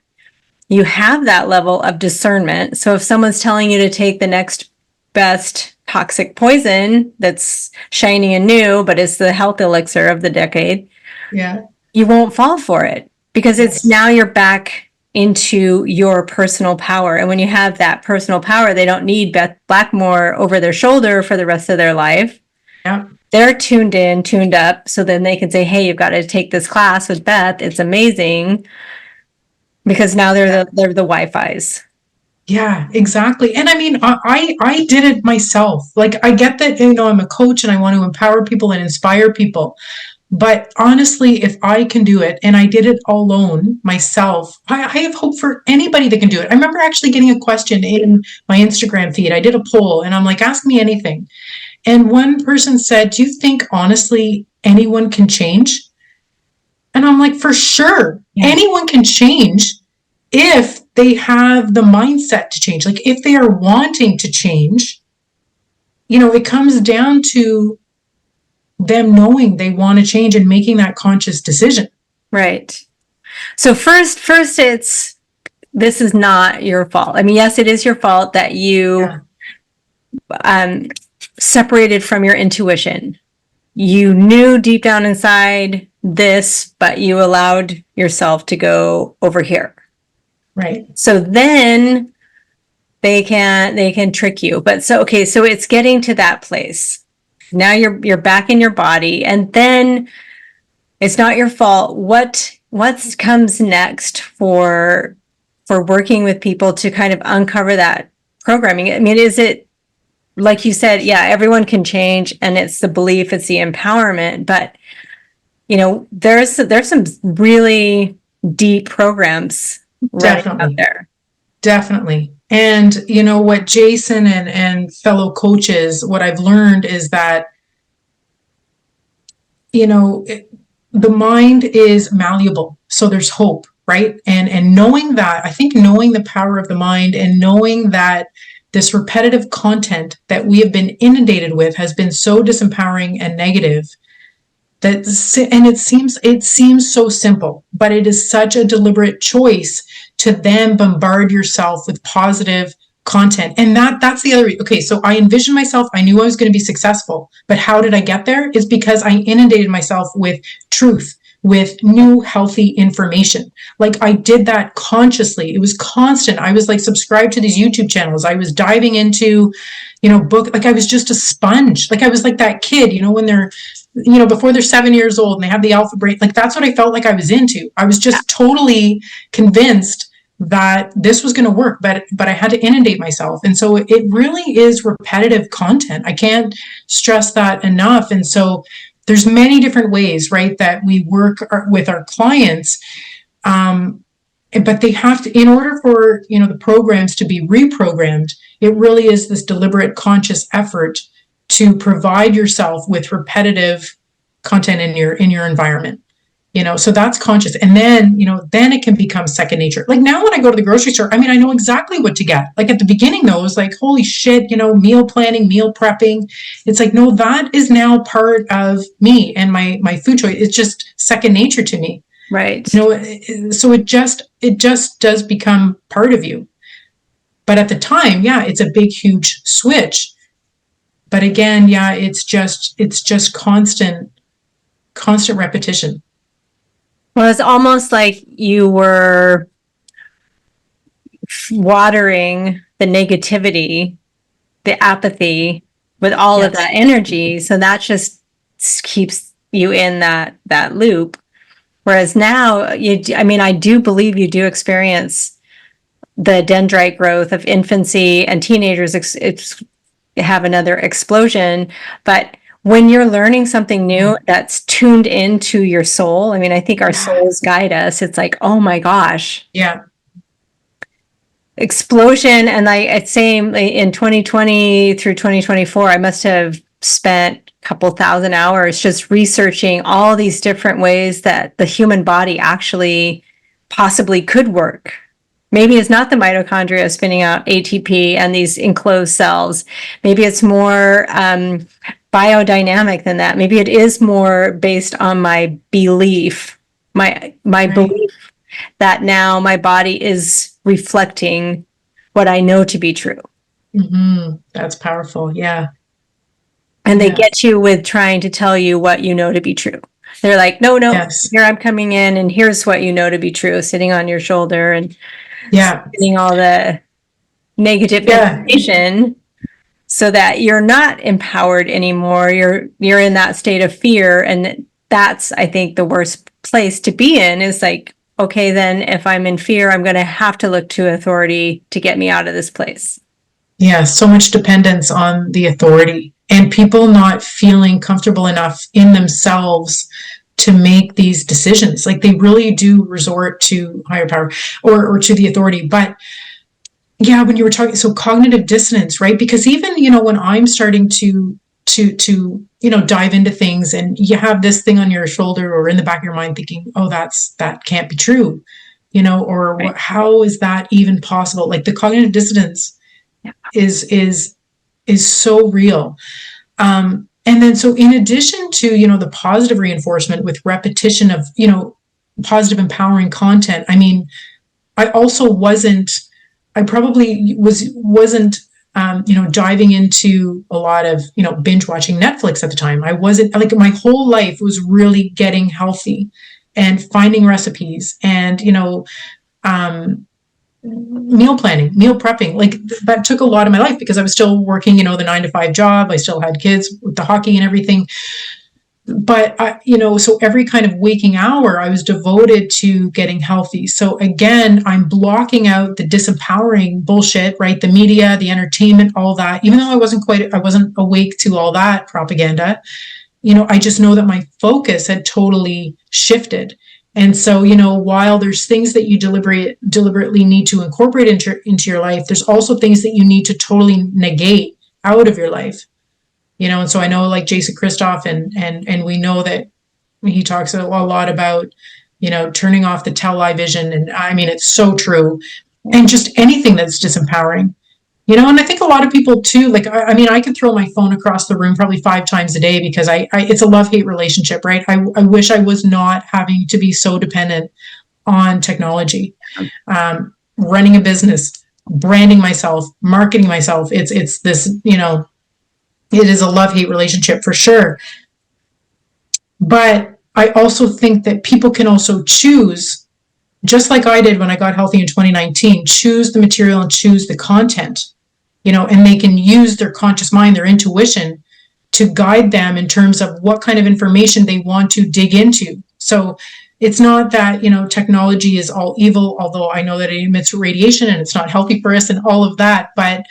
you have that level of discernment. So if someone's telling you to take the next best toxic poison that's shiny and new, but it's the health elixir of the decade, you won't fall for it, because it's now you're back into your personal power. And when you have that personal power, they don't need Beth Blackmore over their shoulder for the rest of their life. Yeah. They're tuned in, tuned up, so then they can say, hey, you've got to take this class with Beth. It's amazing. Because now they're the Wi-Fi's. Yeah, exactly. And I mean, I did it myself. Like, I get that, I'm a coach and I want to empower people and inspire people. But honestly, if I can do it, and I did it alone myself, I have hope for anybody that can do it. I remember actually getting a question in my Instagram feed. I did a poll and I'm like, ask me anything. And one person said, do you think, honestly, anyone can change? And I'm like, for sure, anyone can change if they have the mindset to change. Like, if they are wanting to change, it comes down to them knowing they want to change and making that conscious decision. Right. So first this is not your fault. I mean, yes, it is your fault that you separated from your intuition. You knew deep down inside this, but you allowed yourself to go over here. Right. So then they can trick you. But so it's getting to that place. Now you're back in your body, and then it's not your fault. What comes next for working with people to kind of uncover that programming? I mean, is it, like you said, everyone can change, and it's the belief, it's the empowerment, but there's some really deep programs right out there. Definitely. And what Jason and fellow coaches, what I've learned is that, the mind is malleable. So there's hope, right? And knowing that, I think knowing the power of the mind and knowing that this repetitive content that we have been inundated with has been so disempowering and negative, and it seems so simple, but it is such a deliberate choice to then bombard yourself with positive content. And that's the other. Okay, so I envisioned myself, I knew I was going to be successful, but how did I get there? Is because I inundated myself with truth, with new healthy information. Like, I did that consciously. It was constant. I was like subscribed to these YouTube channels. I was diving into, book, like I was just a sponge. Like, I was like that kid, when they're before they're 7 years old and they have the alpha brain. Like, that's what I felt like I was into. I was just totally convinced that this was going to work, but I had to inundate myself. And so it really is repetitive content. I can't stress that enough. And so there's many different ways, right, that we work with our clients. But they have to, in order for, the programs to be reprogrammed, it really is this deliberate, conscious effort to provide yourself with repetitive content in your environment. So that's conscious. And then, then it can become second nature. Like, now when I go to the grocery store, I know exactly what to get. Like, at the beginning though, it was like, holy shit, meal planning, meal prepping. It's like, no, that is now part of me and my food choice. It's just second nature to me. Right. So it just does become part of you. But at the time, it's a big, huge switch. But again, it's just constant repetition. Well, it's almost like you were watering the negativity, the apathy with all of that energy. So that just keeps you in that loop. Whereas now, I do believe you do experience the dendrite growth of infancy, and teenagers have another explosion. But when you're learning something new that's tuned into your soul, I think our souls guide us. It's like, oh my gosh. Yeah. Explosion. And it's saying in 2020 through 2024, I must have spent a couple thousand hours just researching all these different ways that the human body actually possibly could work. Maybe it's not the mitochondria spinning out ATP and these enclosed cells. Maybe it's more biodynamic than that. Maybe it is more based on my belief, my belief that now my body is reflecting what I know to be true. Mm-hmm. That's powerful. Yeah. And they get you with trying to tell you what you know to be true. They're like, no, here I'm coming in and here's what you know to be true, sitting on your shoulder and getting all the negative information so that you're not empowered anymore. You're in that state of fear. And that's, I think, the worst place to be in, is like, okay, then if I'm in fear, I'm going to have to look to authority to get me out of this place. Yeah, so much dependence on the authority, and people not feeling comfortable enough in themselves to make these decisions. Like, they really do resort to higher power or to the authority. But yeah, when you were talking, so cognitive dissonance, right? Because even, when I'm starting to dive into things, and you have this thing on your shoulder or in the back of your mind thinking, oh, that can't be true, or how is that even possible? Like, the cognitive dissonance is so real. And then, so in addition to, the positive reinforcement with repetition of, positive empowering content, I probably wasn't, diving into a lot of, binge watching Netflix at the time. I wasn't, like, my whole life was really getting healthy and finding recipes and, meal planning, meal prepping. Like, that took a lot of my life because I was still working, the 9-to-5 job. I still had kids with the hockey and everything. But, so every kind of waking hour, I was devoted to getting healthy. So again, I'm blocking out the disempowering bullshit, right? The media, the entertainment, all that. Even though I wasn't awake to all that propaganda, I just know that my focus had totally shifted. And so, while there's things that you deliberately need to incorporate into your life, there's also things that you need to totally negate out of your life. And so I know, like, Jason Christoff, and we know that he talks a lot about, turning off the television. And it's so true. And just anything that's disempowering, and I think a lot of people too, like, I could throw my phone across the room probably 5 times a day because it's a love-hate relationship, right? I wish I was not having to be so dependent on technology, running a business, branding myself, marketing myself. It's this, it is a love-hate relationship for sure. But I also think that people can also choose, just like I did when I got healthy in 2019, choose the material and choose the content, and they can use their conscious mind, their intuition to guide them in terms of what kind of information they want to dig into. So it's not that, technology is all evil, although I know that it emits radiation and it's not healthy for us and all of that. But,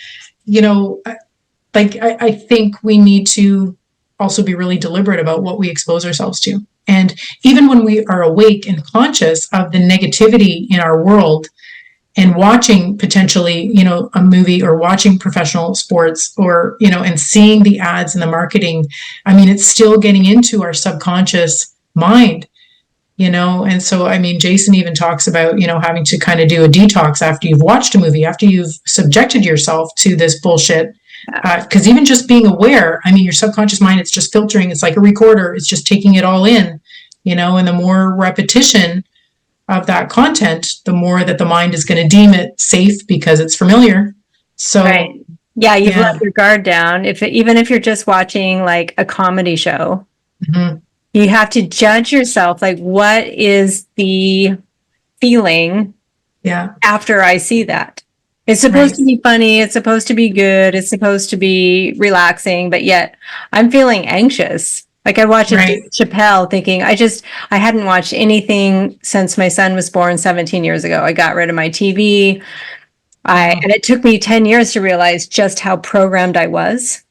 I think we need to also be really deliberate about what we expose ourselves to. And even when we are awake and conscious of the negativity in our world and watching potentially, a movie or watching professional sports or, and seeing the ads and the marketing, it's still getting into our subconscious mind, and so, Jason even talks about, having to kind of do a detox after you've watched a movie, after you've subjected yourself to this bullshit. Because even just being aware, your subconscious mind, it's just filtering. It's like a recorder. It's just taking it all in, and the more repetition of that content, the more that the mind is going to deem it safe because it's familiar. So, right. Yeah, you've let your guard down. Even if you're just watching like a comedy show, you have to judge yourself. Like, what is the feeling after I see that? It's supposed to be funny. It's supposed to be good. It's supposed to be relaxing, but yet I'm feeling anxious. Like I watched Dave Chappelle thinking I hadn't watched anything since my son was born 17 years ago. I got rid of my TV. And it took me 10 years to realize just how programmed I was,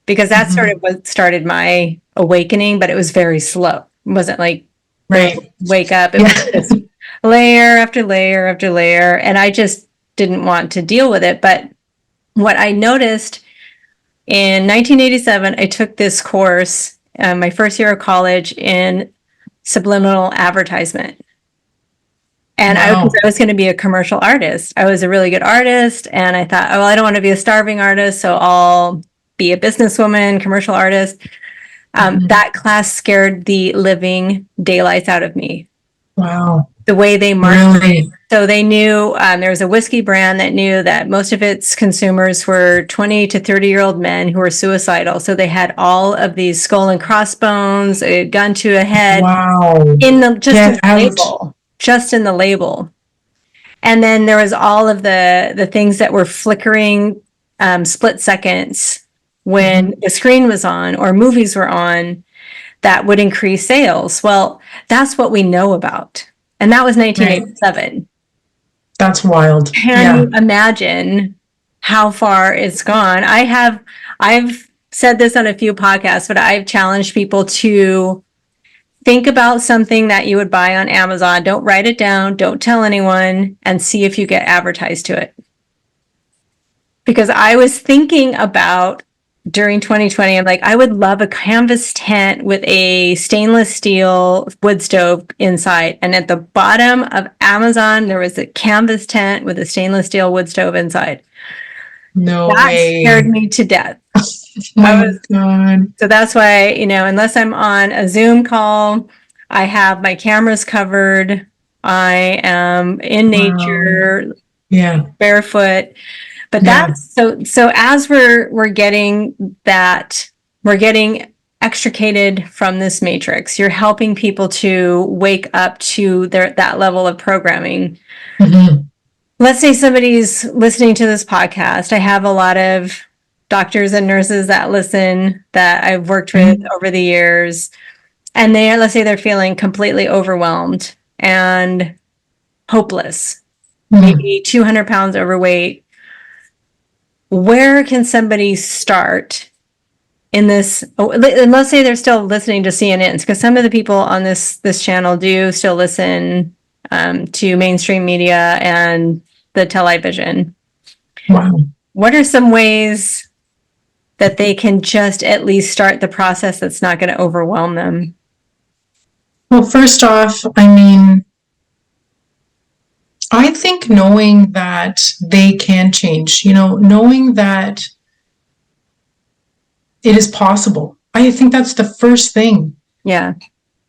because that's sort of what started my awakening, but it was very slow. It wasn't like wake up. It was just layer after layer after layer. And I just didn't want to deal with it. But what I noticed in 1987, I took this course, my first year of college, in subliminal advertisement. And I was going to be a commercial artist. I was a really good artist. And I thought, I don't want to be a starving artist, so I'll be a businesswoman, commercial artist. That class scared the living daylights out of me. Wow. The way they marketed. Really? So they knew there was a whiskey brand that knew that most of its consumers were 20 to 30-year-old men who were suicidal. So they had all of these skull and crossbones, a gun to a head. Wow. In the label. Just in the label. And then there was all of the things that were flickering split seconds when the screen was on or movies were on that would increase sales. Well, that's what we know about. And that was 1987. That's wild. Can you imagine how far it's gone? I've said this on a few podcasts, but I've challenged people to think about something that you would buy on Amazon. Don't write it down. Don't tell anyone, and see if you get advertised to it. Because I was thinking about during 2020, I'm like, I would love a canvas tent with a stainless steel wood stove inside. And at the bottom of Amazon, there was a canvas tent with a stainless steel wood stove inside. No that way. Scared me to death. God. So that's why, unless I'm on a Zoom call, I have my cameras covered. I am in nature, barefoot. But that's so as we're getting extricated from this matrix, you're helping people to wake up to that level of programming. Let's say somebody's listening to this podcast. I have a lot of doctors and nurses that listen that I've worked with over the years. And let's say they're feeling completely overwhelmed and hopeless, maybe 200 pounds overweight. Where can somebody start in this? And let's say they're still listening to CNNs, because some of the people on this channel do still listen to mainstream media and the television. Wow. What are some ways that they can just at least start the process that's not going to overwhelm them? Well, first off, I think knowing that they can change, knowing that it is possible. I think that's the first thing. Yeah.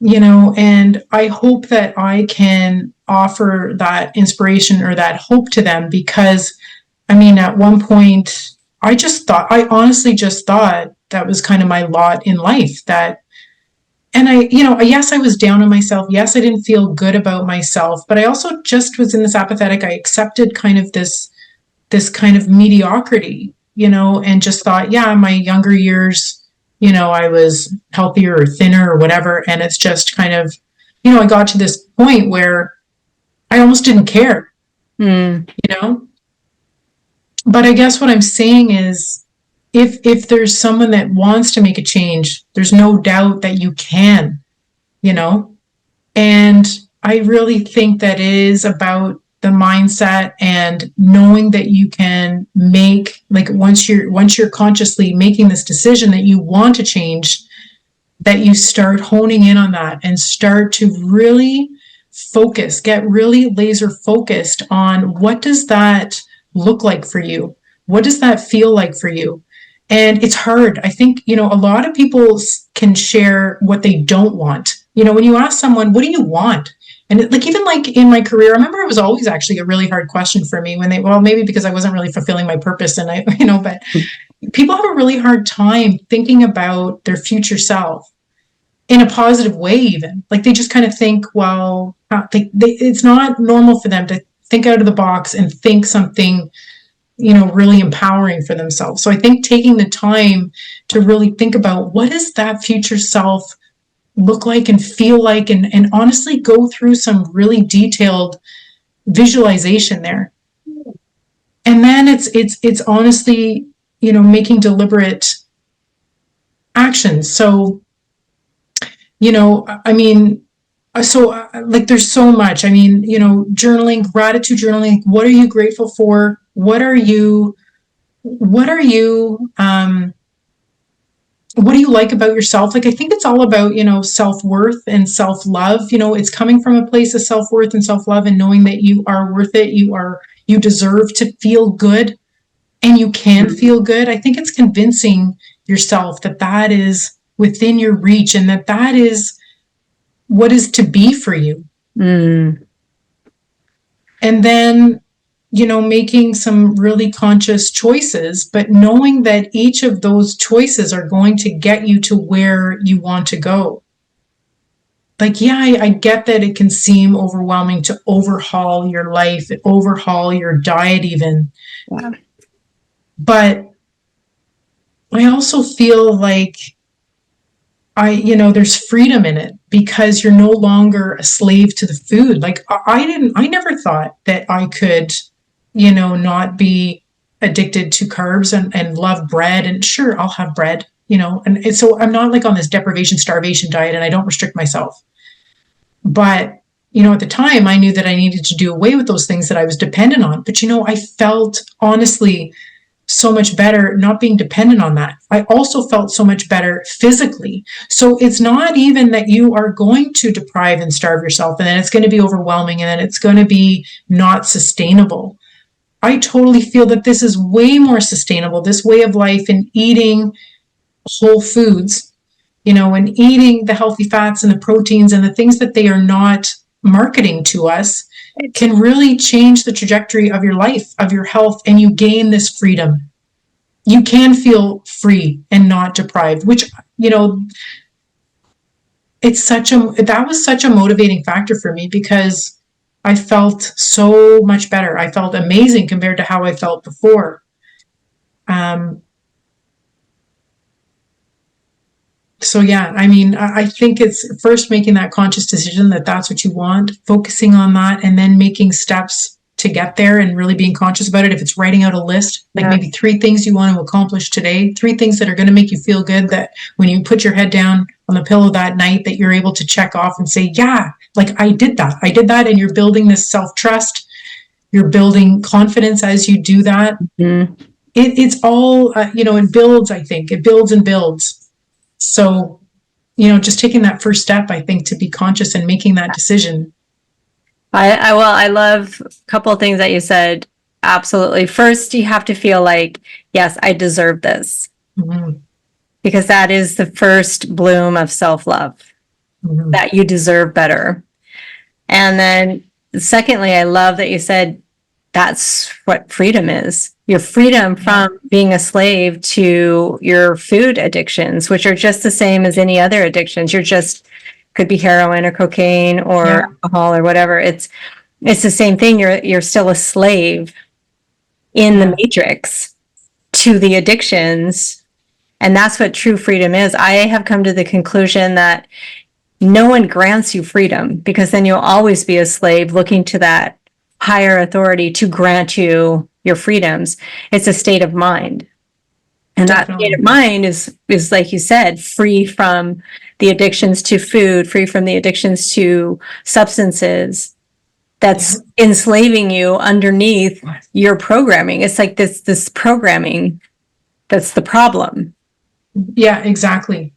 And I hope that I can offer that inspiration or that hope to them, because, at one point, I honestly just thought that was kind of my lot in life, and yes, I was down on myself. Yes, I didn't feel good about myself, but I also just was in this apathetic. I accepted kind of this kind of mediocrity, and just thought, my younger years, I was healthier or thinner or whatever. And it's just kind of, I got to this point where I almost didn't care, But I guess what I'm saying is if there's someone that wants to make a change, there's no doubt that you can, And I really think that it is about the mindset and knowing that you can make, like, once you're consciously making this decision that you want to change, that you start honing in on that and start to really focus, get really laser focused on what does that look like for you? What does that feel like for you? And it's hard. I think, a lot of people can share what they don't want. When you ask someone, what do you want? And even in my career, I remember it was always actually a really hard question for me maybe because I wasn't really fulfilling my purpose and but people have a really hard time thinking about their future self in a positive way, even. Like, they just kind of think, well, it's not normal for them to think out of the box and think something, really empowering for themselves. So I think taking the time to really think about what does that future self look like and feel like, and honestly go through some really detailed visualization there. And then it's honestly, making deliberate actions. So, there's so much. Journaling, gratitude journaling. What are you grateful for? What do you like about yourself? Like, I think it's all about, self-worth and self-love. It's coming from a place of self-worth and self-love and knowing that you are worth it. You deserve to feel good, and you can feel good. I think it's convincing yourself that is within your reach and that is what is to be for you. And then, making some really conscious choices, but knowing that each of those choices are going to get you to where you want to go. Like, yeah, I get that it can seem overwhelming to overhaul your life, overhaul your diet even. Yeah. But I also feel like there's freedom in it because you're no longer a slave to the food. Like, I never thought that I could, not be addicted to carbs and love bread. And sure, I'll have bread, and so I'm not like on this deprivation, starvation diet, and I don't restrict myself. But, at the time I knew that I needed to do away with those things that I was dependent on. But, I felt honestly so much better not being dependent on that. I also felt so much better physically. So it's not even that you are going to deprive and starve yourself and then it's going to be overwhelming and then it's going to be not sustainable. I totally feel that this is way more sustainable, this way of life, and eating whole foods, and eating the healthy fats and the proteins and the things that they are not marketing to us can really change the trajectory of your life, of your health, and you gain this freedom. You can feel free and not deprived, which, that was such a motivating factor for me because I felt so much better. I felt amazing compared to how I felt before. So yeah, I think it's first making that conscious decision that that's what you want, focusing on that, and then making steps to get there and really being conscious about it. If it's writing out a list, like maybe 3 things you want to accomplish today, 3 things that are going to make you feel good, that when you put your head down on the pillow that night, that you're able to check off and say, yeah, like I did that. And you're building this self-trust. You're building confidence as you do that. Mm-hmm. It's all, it builds, I think. It builds and builds. So, just taking that first step, I think, to be conscious and making that decision. I love a couple of things that you said. Absolutely. First, you have to feel like, yes, I deserve this. Mm-hmm. Because that is the first bloom of self-love, mm-hmm. that you deserve better. And then secondly, I love that you said that's what freedom is. Your freedom from being a slave to your food addictions, which are just the same as any other addictions. Could be heroin or cocaine or alcohol or whatever. It's the same thing. You're still a slave in the matrix to the addictions And that's what true freedom is. I have come to the conclusion that no one grants you freedom, because then you'll always be a slave looking to that higher authority to grant you your freedoms. It's a state of mind. And Definitely. that state of mind is like you said, free from the addictions to food, free from the addictions to substances that's enslaving you underneath your programming. It's like this programming that's the problem. Yeah, exactly.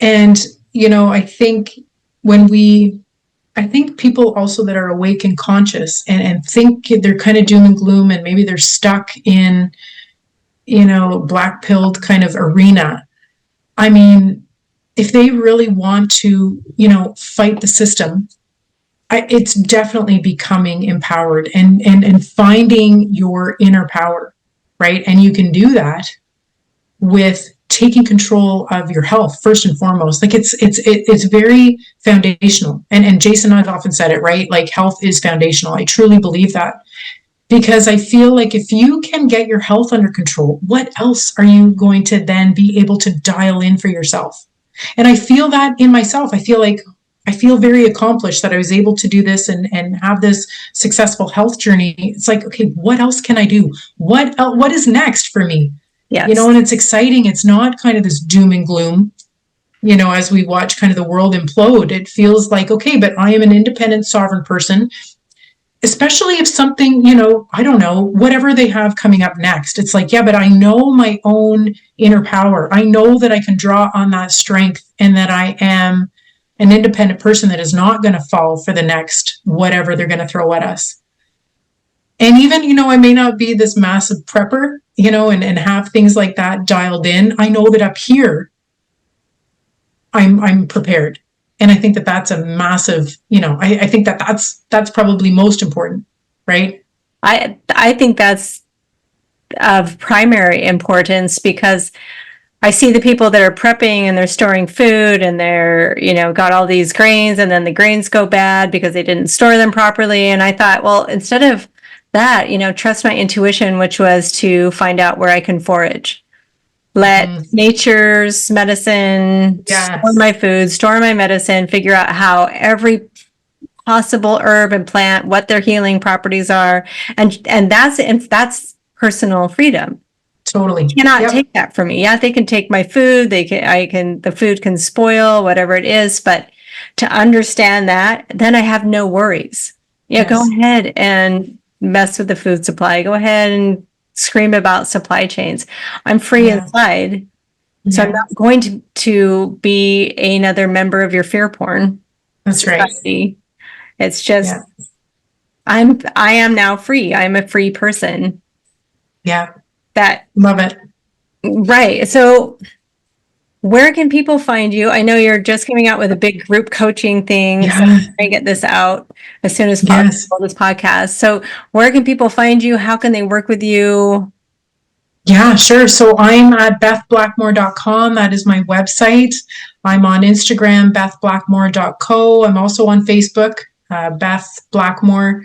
And, I think I think people also that are awake and conscious and think they're kind of doom and gloom, and maybe they're stuck in, black pilled kind of arena. I mean, if they really want to, fight the system, it's definitely becoming empowered and finding your inner power, right? And you can do that with taking control of your health first and foremost. Like it's very foundational. And Jason and I've often said it, right? Like health is foundational. I truly believe that, because I feel like if you can get your health under control, what else are you going to then be able to dial in for yourself? And I feel that in myself. I feel very accomplished that I was able to do this and have this successful health journey. It's like, okay, what else can I do? What is next for me? Yes. And it's exciting. It's not kind of this doom and gloom, as we watch kind of the world implode. It feels like, okay, but I am an independent, sovereign person, especially if something, I don't know, whatever they have coming up next. It's like, yeah, but I know my own inner power. I know that I can draw on that strength, and that I am an independent person that is not going to fall for the next whatever they're going to throw at us. And even, I may not be this massive prepper, and have things like that dialed in. I know that up here, I'm prepared. And I think that that's a massive, I think that that's probably most important, right? I think that's of primary importance, because I see the people that are prepping and they're storing food and they're, got all these grains, and then the grains go bad because they didn't store them properly. And I thought, well, instead of that, trust my intuition, which was to find out where I can forage. Let nature's medicine store my food, store my medicine, figure out how every possible herb and plant, what their healing properties are. And that's personal freedom. Totally. You cannot take that from me. Yeah, they can take my food. The food can spoil, whatever it is. But to understand that, then I have no worries. Yeah, go ahead and mess with the food supply. Go ahead and scream about supply chains. I'm free inside. So I'm not going to be another member of your fear porn. That's society. Right. It's just, I am now free. I'm a free person. Yeah. Love it. Right. So where can people find you? I know you're just coming out with a big group coaching thing. So I'm trying to get this out as soon as possible, this podcast. So where can people find you? How can they work with you? Yeah, sure. So I'm at bethblackmore.com. That is my website. I'm on Instagram, bethblackmore.co. I'm also on Facebook, Beth Blackmore.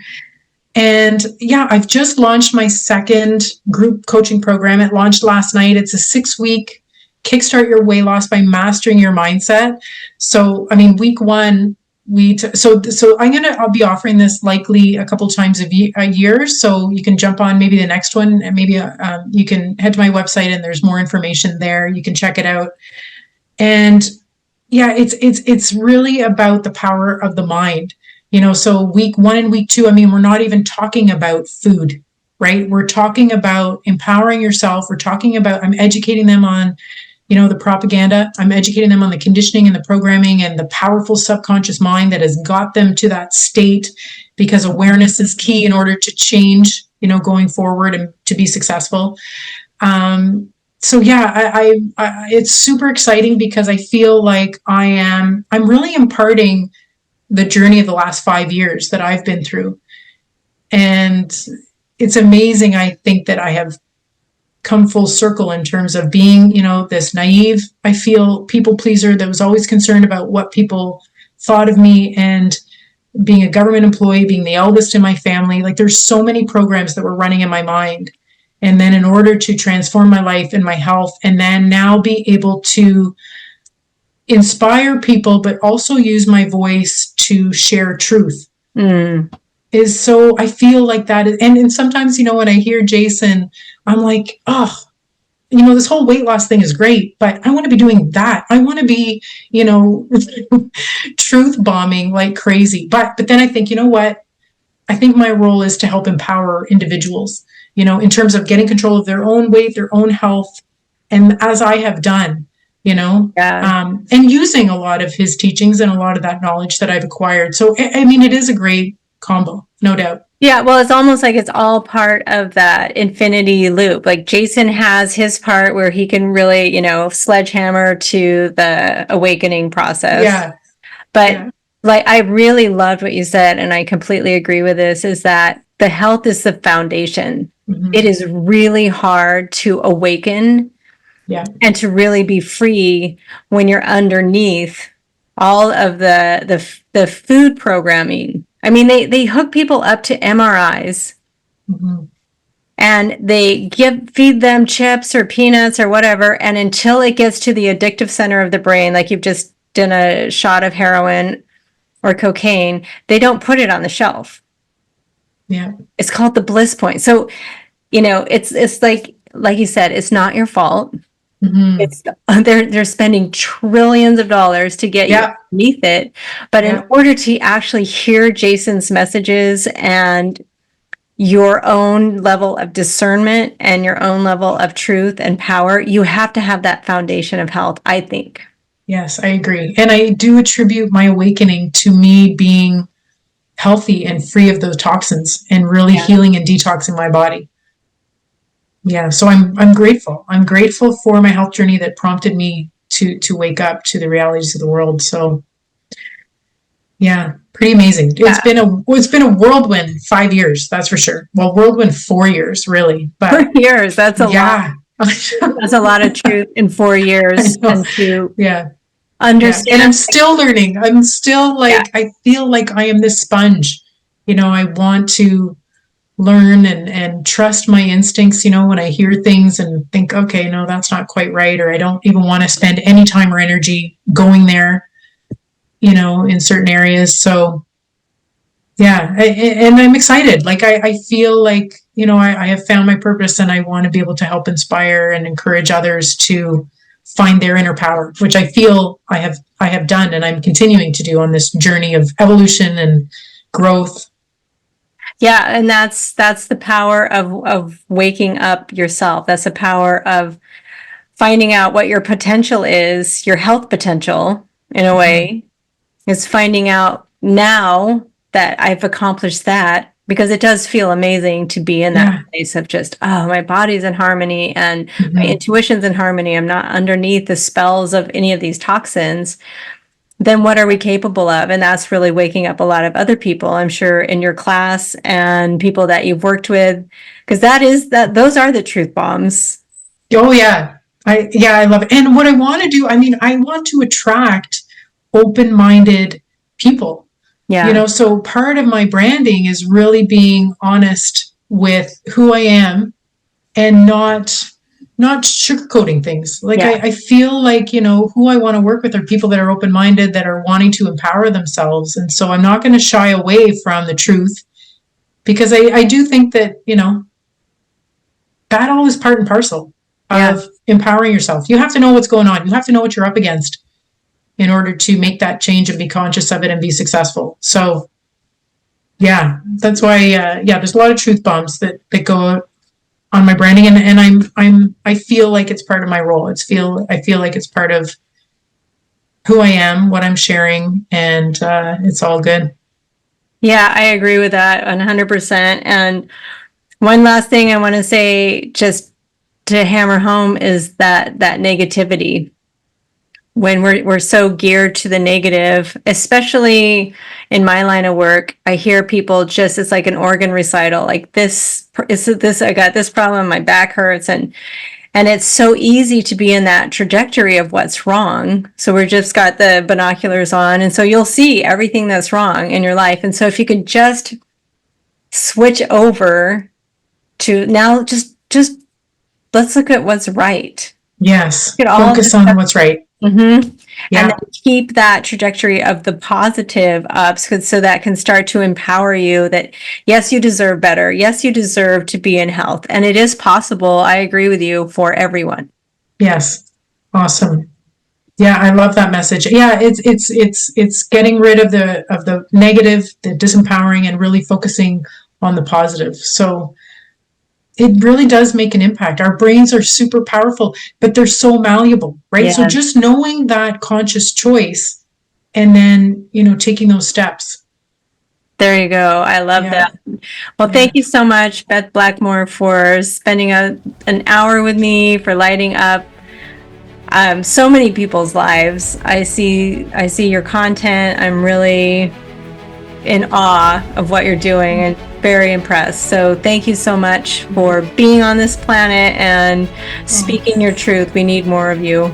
And I've just launched my second group coaching program. It launched last night. It's a 6-week kickstart your weight loss by mastering your mindset. So, week one, I'll be offering this likely a couple times a year. So you can jump on maybe the next one, and maybe you can head to my website and there's more information there. You can check it out. And it's really about the power of the mind. So week one and week two, we're not even talking about food, right? We're talking about empowering yourself. We're talking about, I'm educating them on, the propaganda. I'm educating them on the conditioning and the programming and the powerful subconscious mind that has got them to that state, because awareness is key in order to change, going forward and to be successful. It's super exciting, because I feel like I'm really imparting the journey of the last 5 years that I've been through. And it's amazing. I think that I have come full circle in terms of being, this naive, I feel, people pleaser that was always concerned about what people thought of me, and being a government employee, being the eldest in my family. Like, there's so many programs that were running in my mind. And then in order to transform my life and my health, and then now be able to inspire people, but also use my voice to share truth. Is so, I feel like that is, and sometimes, when I hear Jason, I'm like, oh, this whole weight loss thing is great, but I want to be doing that. I want to be, truth bombing like crazy. But then I think, what? I think my role is to help empower individuals, in terms of getting control of their own weight, their own health. And as I have done, and using a lot of his teachings and a lot of that knowledge that I've acquired. So, I mean, it is a great combo, no doubt. Yeah, well, it's almost like it's all part of that infinity loop. Like Jason has his part where he can really, sledgehammer to the awakening process. Yeah. But like, I really loved what you said, and I completely agree with this, is that the health is the foundation. It is really hard to awaken and to really be free when you're underneath all of the food programming. I mean, they hook people up to MRIs and they feed them chips or peanuts or whatever. And until it gets to the addictive center of the brain, like you've just done a shot of heroin or cocaine, they don't put it on the shelf. Yeah. It's called the bliss point. So, it's like you said, it's not your fault. It's they're spending trillions of dollars to get you beneath it. But in order to actually hear Jason's messages and your own level of discernment and your own level of truth and power, you have to have that foundation of health, I think. Yes, I agree. And I do attribute my awakening to me being healthy and free of those toxins and really healing and detoxing my body. Yeah, so I'm grateful. I'm grateful for my health journey that prompted me to wake up to the realities of the world. So yeah, pretty amazing. It's been a whirlwind 5 years, that's for sure. Well, whirlwind 4 years, really. But 4 years, that's a lot. That's a lot of truth in 4 years. And to understand. And I'm still learning. I'm still I feel like I am this sponge. I want to learn and trust my instincts, when I hear things and think, okay, no, that's not quite right. Or I don't even want to spend any time or energy going there, in certain areas. So and I'm excited. Like, I feel like, I have found my purpose and I want to be able to help inspire and encourage others to find their inner power, which I feel I have done and I'm continuing to do on this journey of evolution and growth. Yeah, and that's the power of waking up yourself. That's the power of finding out what your potential is, your health potential, in a way, is finding out now that I've accomplished that, because it does feel amazing to be in that place of just, oh, my body's in harmony and my intuition's in harmony. I'm not underneath the spells of any of these toxins. Then what are we capable of? And that's really waking up a lot of other people, I'm sure, in your class and people that you've worked with, because those are the truth bombs. Oh yeah. I love it. And what I want to do, I want to attract open-minded people. Yeah. So part of my branding is really being honest with who I am and not sugarcoating things. Like, I feel like, who I want to work with are people that are open-minded, that are wanting to empower themselves. And so I'm not going to shy away from the truth, because I do think that, that all is part and parcel of empowering yourself. You have to know what's going on. You have to know what you're up against in order to make that change and be conscious of it and be successful. So that's why, there's a lot of truth bombs that go on my branding, and I feel like it's part of my role. I feel like it's part of who I am, what I'm sharing, and it's all good. Yeah, I agree with that 100%. And one last thing I want to say, just to hammer home, is that negativity. When we're so geared to the negative, especially in my line of work, I hear people it's like an organ recital, like this, I got this problem, my back hurts. And it's so easy to be in that trajectory of what's wrong. So we're just got the binoculars on. And so you'll see everything that's wrong in your life. And so if you can just switch over to now, just just let's look at what's right. Yes. Look at all Focus on what's right. Mm-hmm. Yeah. And then keep that trajectory of the positive up, so that can start to empower you that, yes, you deserve better. Yes, you deserve to be in health. And it is possible, I agree with you, for everyone. Yes. Awesome. Yeah, I love that message. Yeah, it's getting rid of the negative, the disempowering, and really focusing on the positive. So it really does make an impact. Our brains are super powerful, but they're so malleable, right? Yeah. So just knowing that conscious choice and then, taking those steps. There you go. I love that. Well, thank you so much, Beth Blackmore, for spending an hour with me, for lighting up so many people's lives. I see your content. I'm really in awe of what you're doing and very impressed. So thank you so much for being on this planet and speaking your truth. We need more of you.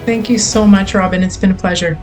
Thank you so much, Robin. It's been a pleasure.